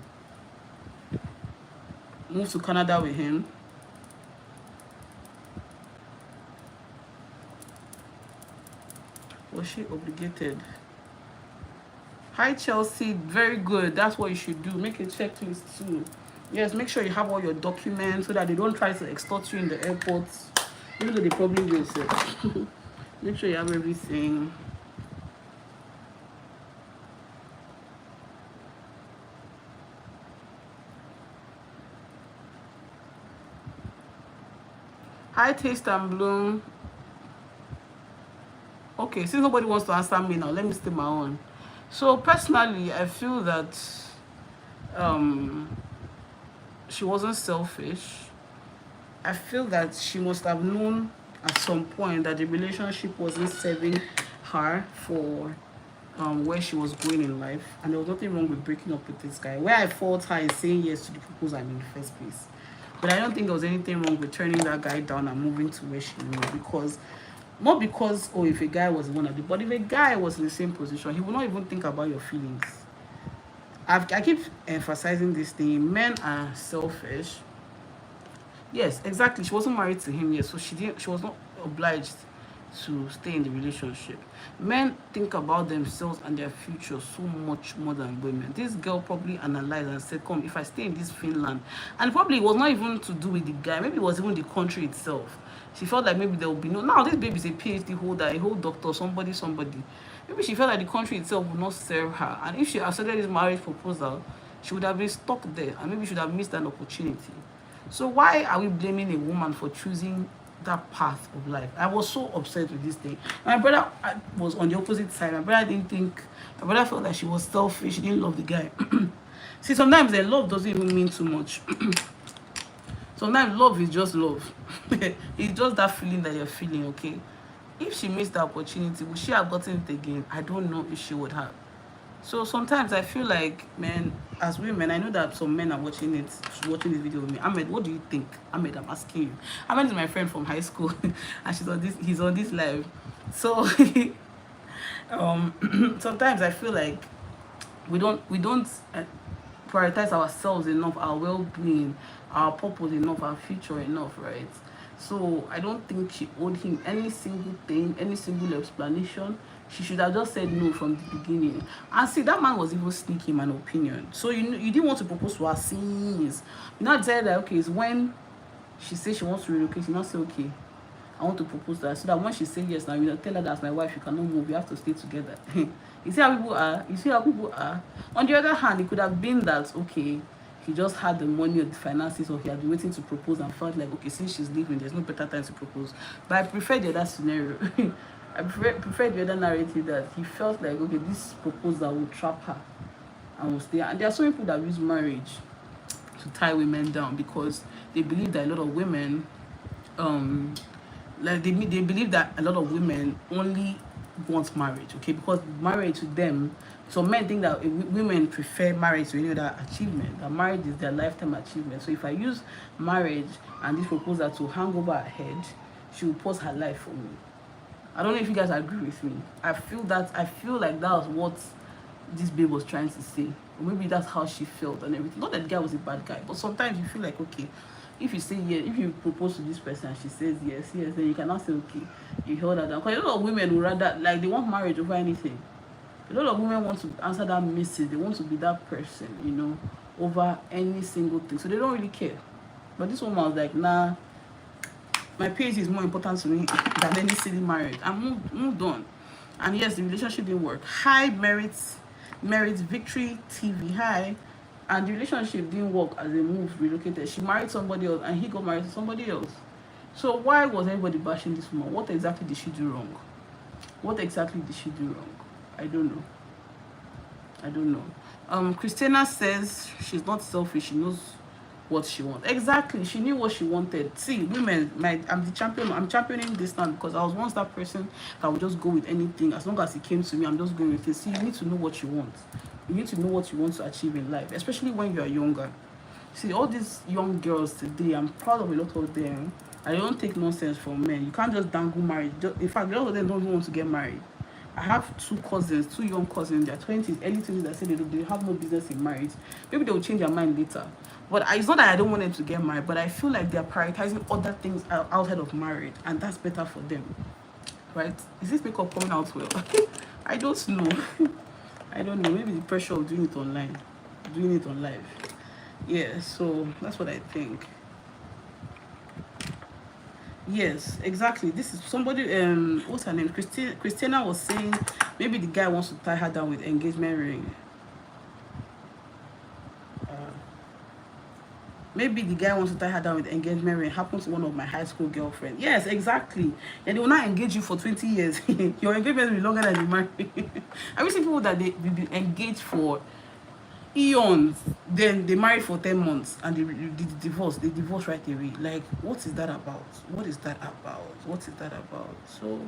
move to Canada with him? Was she obligated? Hi Chelsea, very good. That's what you should do. Make a checklist too. Yes, make sure you have all your documents so that they don't try to extort you in the airport. Even though they probably will say. Make sure you have everything. Hi Taste and Bloom. Okay, since nobody wants to answer me now, let me stay my own. So personally, I feel that she wasn't selfish. I feel that she must have known at some point that the relationship wasn't serving her for where she was going in life, and there was nothing wrong with breaking up with this guy. Where I fault her is saying yes to the proposal in the first place. But I don't think there was anything wrong with turning that guy down and moving to where she knew, because not because, oh, if a guy was one of the, but if a guy was in the same position, he would not even think about your feelings. I keep emphasizing this thing. Men are selfish. Yes, exactly. She wasn't married to him yet, so she was not obliged to stay in the relationship. Men think about themselves and their future so much more than women. This girl probably analyzed and said, come, if I stay in this Finland, and probably it was not even to do with the guy, maybe it was even the country itself. She felt like maybe there will be no, now this baby is a PhD holder, a whole doctor, somebody. Maybe she felt like the country itself would not serve her, and if she accepted this marriage proposal, she would have been stuck there, and maybe she would have missed an opportunity. So why are we blaming a woman for choosing that path of life? I was so upset with this thing. My brother was on the opposite side. My brother felt that she was selfish. She didn't love the guy. See, sometimes the love doesn't even mean too much. Sometimes love is just love. It's just that feeling that you're feeling, okay? If she missed the opportunity, would she have gotten it again? I don't know if she would have. So sometimes I feel like, man, as women, I know that some men are watching this video with me. Ahmed, what do you think? Ahmed, I'm asking you. Ahmed is my friend from high school, and he's on this live. So sometimes I feel like we don't prioritize ourselves enough, our well-being, our purpose enough, our future enough, right? So I don't think she owed him any single thing, any single explanation. She should have just said no from the beginning. And see, that man was even sneaky, in my opinion. So you didn't want to propose to her since. You not said that, okay, it's when she says she wants to relocate, you not say, okay, I want to propose to her. So that when she says yes, now you tell her that's my wife, you cannot move, you have to stay together. You see how people are? You see how people are? On the other hand, it could have been that, okay, he just had the money or the finances, or he had been waiting to propose and felt like, okay, since she's leaving, there's no better time to propose. But I prefer the other scenario. I prefer the other narrative, that he felt like, okay, this proposal will trap her and will stay. And there are some people that use marriage to tie women down, because they believe that a lot of women, like they believe that a lot of women only want marriage, okay, because marriage to them, some men think that women prefer marriage to any other achievement, that marriage is their lifetime achievement. So if I use marriage and this proposal to hang over her head, she will pause her life for me. I don't know if you guys agree with me. I feel like that was what this babe was trying to say, or maybe that's how she felt and everything. Not that the guy was a bad guy, but sometimes you feel like, okay, if you say yes, if you propose to this person and she says yes, then you cannot say, okay, you held her down. Because a lot of women would rather, like, they want marriage over anything. A lot of women want to answer that message. They want to be that person, over any single thing. So they don't really care. But this woman was like, nah, my PhD is more important to me than any silly marriage. I moved on. And yes, the relationship didn't work. Hi, Merit Victory TV. Hi. And the relationship didn't work as they moved, relocated. She married somebody else and he got married to somebody else. So why was everybody bashing this woman? What exactly did she do wrong? I don't know. Christina says she's not selfish. She knows what she wants. Exactly. She knew what she wanted. See, women, I'm the champion. I'm championing this now because I was once that person that would just go with anything. As long as it came to me, I'm just going with it. See, you need to know what you want. You need to know what you want to achieve in life, especially when you are younger. See, all these young girls today, I'm proud of a lot of them. I don't take nonsense from men. You can't just dangle marriage. In fact, a lot of them don't even want to get married. I have two young cousins in their 20s, early 20s, that say they have no business in marriage. Maybe they will change their mind later. But it's not that I don't want them to get married, but I feel like they're prioritizing other things outside of marriage, and that's better for them. Right? Is this makeup coming out well? I don't know. I don't know. Maybe the pressure of doing it online, doing it on live. Yeah, so that's what I think. Yes, exactly. This is somebody, what's her name? Christina was saying maybe the guy wants to tie her down with engagement ring. Maybe the guy wants to tie her down with engagement ring. Happened to one of my high school girlfriends. Yes, exactly. And they will not engage you for 20 years. Your engagement will be longer than the marriage. Have you seen people that they've been engaged for eons, then they married for 10 months and they divorce right away? Like, what is that about? So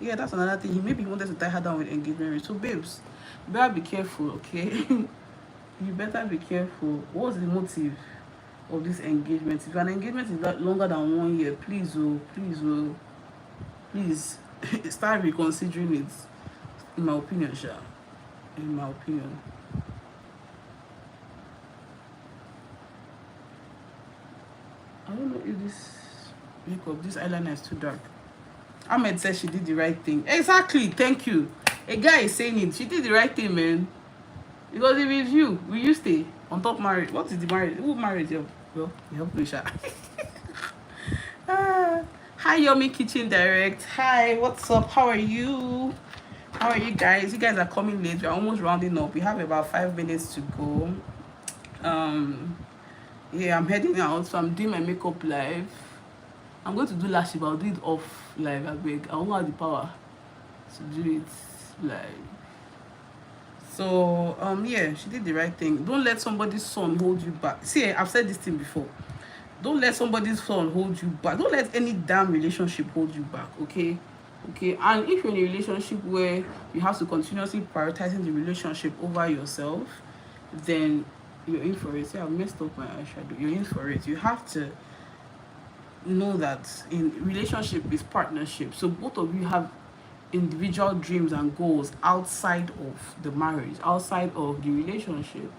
yeah, that's another thing. Maybe he wanted to tie her down with engagement ring. So babes, you better be careful, okay? You better be careful. What's the motive of this engagement? If an engagement is longer than 1 year, please start reconsidering it. In my opinion, Sha. In my opinion. I don't know if this eyeliner is too dark. Ahmed said she did the right thing. Exactly, thank you. A guy is saying it. She did the right thing, man. Because if it's you, will you stay on top marriage? What is the marriage? Who married you? Well, you help me, Sha. Hi, Yomi Kitchen Direct. Hi, what's up? How are you? How are you guys? You guys are coming late. We're almost rounding up. We have about 5 minutes to go. Yeah, I'm heading out, so I'm doing my makeup live. I'm going to do lashes, but I'll do it off live. I won't have the power to do it live. So yeah, she did the right thing. Don't let somebody's son hold you back. See, I've said this thing before. Don't let somebody's son hold you back. Don't let any damn relationship hold you back, okay? And if you're in a relationship where you have to continuously prioritizing the relationship over yourself, then you're in for it. See, I've messed up my eyeshadow. You're in for it. You have to know that in relationship is partnership. So both of you have individual dreams and goals outside of the marriage, outside of the relationship,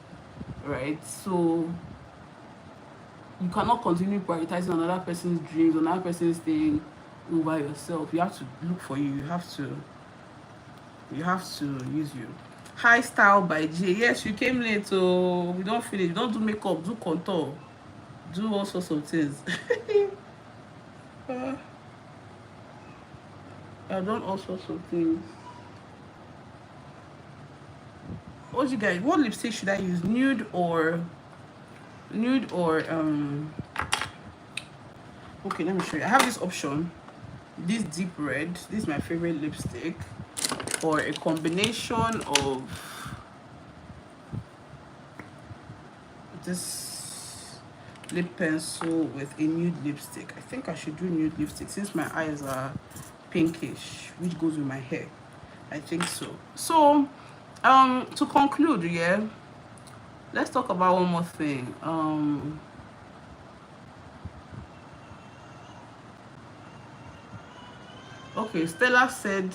right? So you cannot continue prioritizing another person's dreams, another person's thing over yourself. You have to look for you. You have to You have to use you. High Style by J. Yes, you came late, so we don't finish. Don't do makeup, do contour, do all sorts of things. I've done all sorts of things. What you guys? What lipstick should I use? Nude or okay, let me show you. I have this option. This deep red. This is my favorite lipstick. Or a combination of this lip pencil with a nude lipstick. I think I should do nude lipstick since my eyes are pinkish, which goes with my hair. I think so. So to conclude, yeah, let's talk about one more thing. Okay, Stella said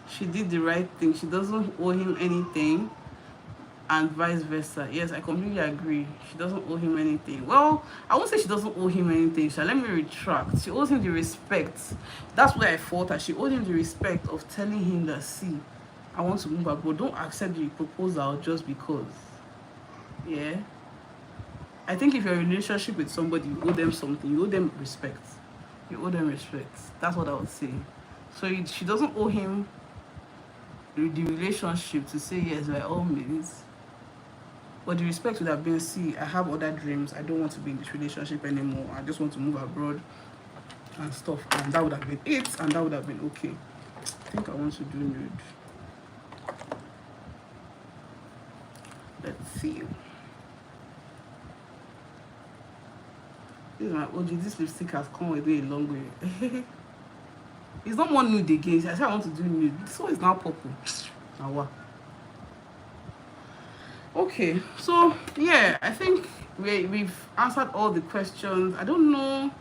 she did the right thing. She doesn't owe him anything, and vice versa. Yes, I completely agree. She doesn't owe him anything. Well, I won't say she doesn't owe him anything. So let me retract. She owes him the respect. That's where I fault her. She owed him the respect of telling him that, see, I want to move abroad. Don't accept the proposal just because. Yeah. I think if you're in a relationship with somebody, you owe them something. You owe them respect. You owe them respect. That's what I would say. So she doesn't owe him the relationship to say yes by all means. But the respect would have been, see, I have other dreams. I don't want to be in this relationship anymore. I just want to move abroad and stuff. And that would have been it. And that would have been okay. I think I want to do nude. Let's see. This is my OG. This lipstick has come away a long way. It's not more nude again. I said I want to do nude. This one is now purple. Now what? Okay, so yeah, I think we've answered all the questions. I don't know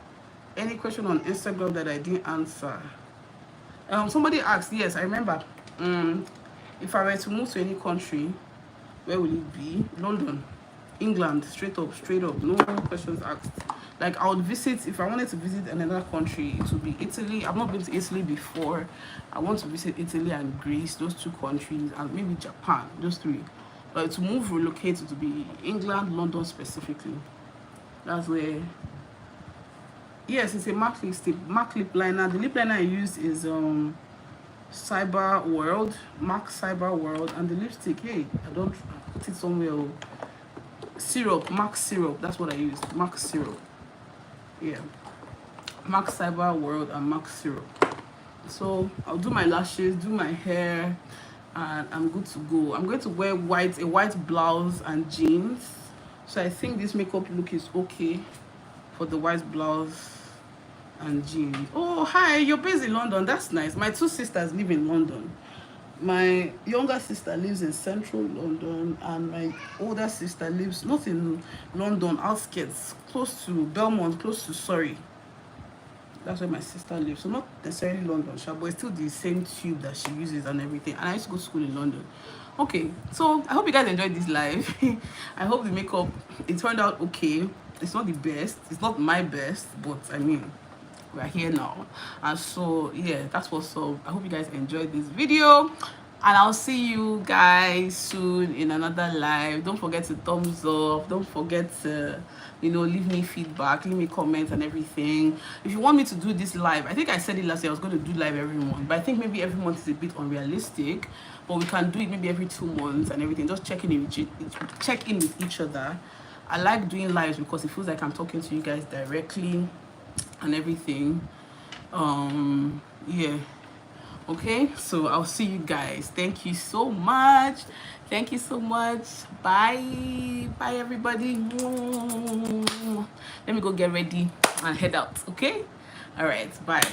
any question on Instagram that I didn't answer. Somebody asked, yes, I remember. If I were to move to any country, where will it be? London, England, straight up, no questions asked. Like I would visit, if I wanted to visit another country, it would be Italy. I've not been to Italy before. I want to visit Italy and Greece, those two countries, and maybe Japan, those three. But to move, relocate, it would be England, London specifically. That's where. Yes, it's a MAC lip liner. The lip liner I use is Cyber World, MAC Cyber World, and the lipstick. Hey, I don't put it somewhere. Syrup, MAC syrup. That's what I use. MAC syrup. Yeah, MAC Cyber World and MAC syrup. So I'll do my lashes, do my hair, and I'm good to go. I'm going to wear a white blouse and jeans. So I think this makeup look is okay for the white blouse and jeans. Oh, hi, you're based in London. That's nice. My two sisters live in London. My younger sister lives in central London, and my older sister lives not in London, outskirts, close to Belmont, close to Surrey. That's where my sister lives. So not necessarily London, but it's still the same tube that she uses and everything. And I used to go to school in London. Okay, so I hope you guys enjoyed this live. I hope the makeup, it turned out okay. It's not the best. It's not my best, but I mean, we're here now. And so yeah, that's what's up. I hope you guys enjoyed this video, and I'll see you guys soon in another live. Don't forget to thumbs up. Don't forget to leave me feedback, leave me comments and everything. If you want me to do this live, I think I said it last year I was going to do live every month, but I think maybe every month is a bit unrealistic, but we can do it maybe every 2 months and everything. Just check in with each other. I like doing lives because it feels like I'm talking to you guys directly and everything. Yeah, okay, so I'll see you guys. Thank you so much. Bye everybody. Let me go get ready and head out. Okay, all right, bye.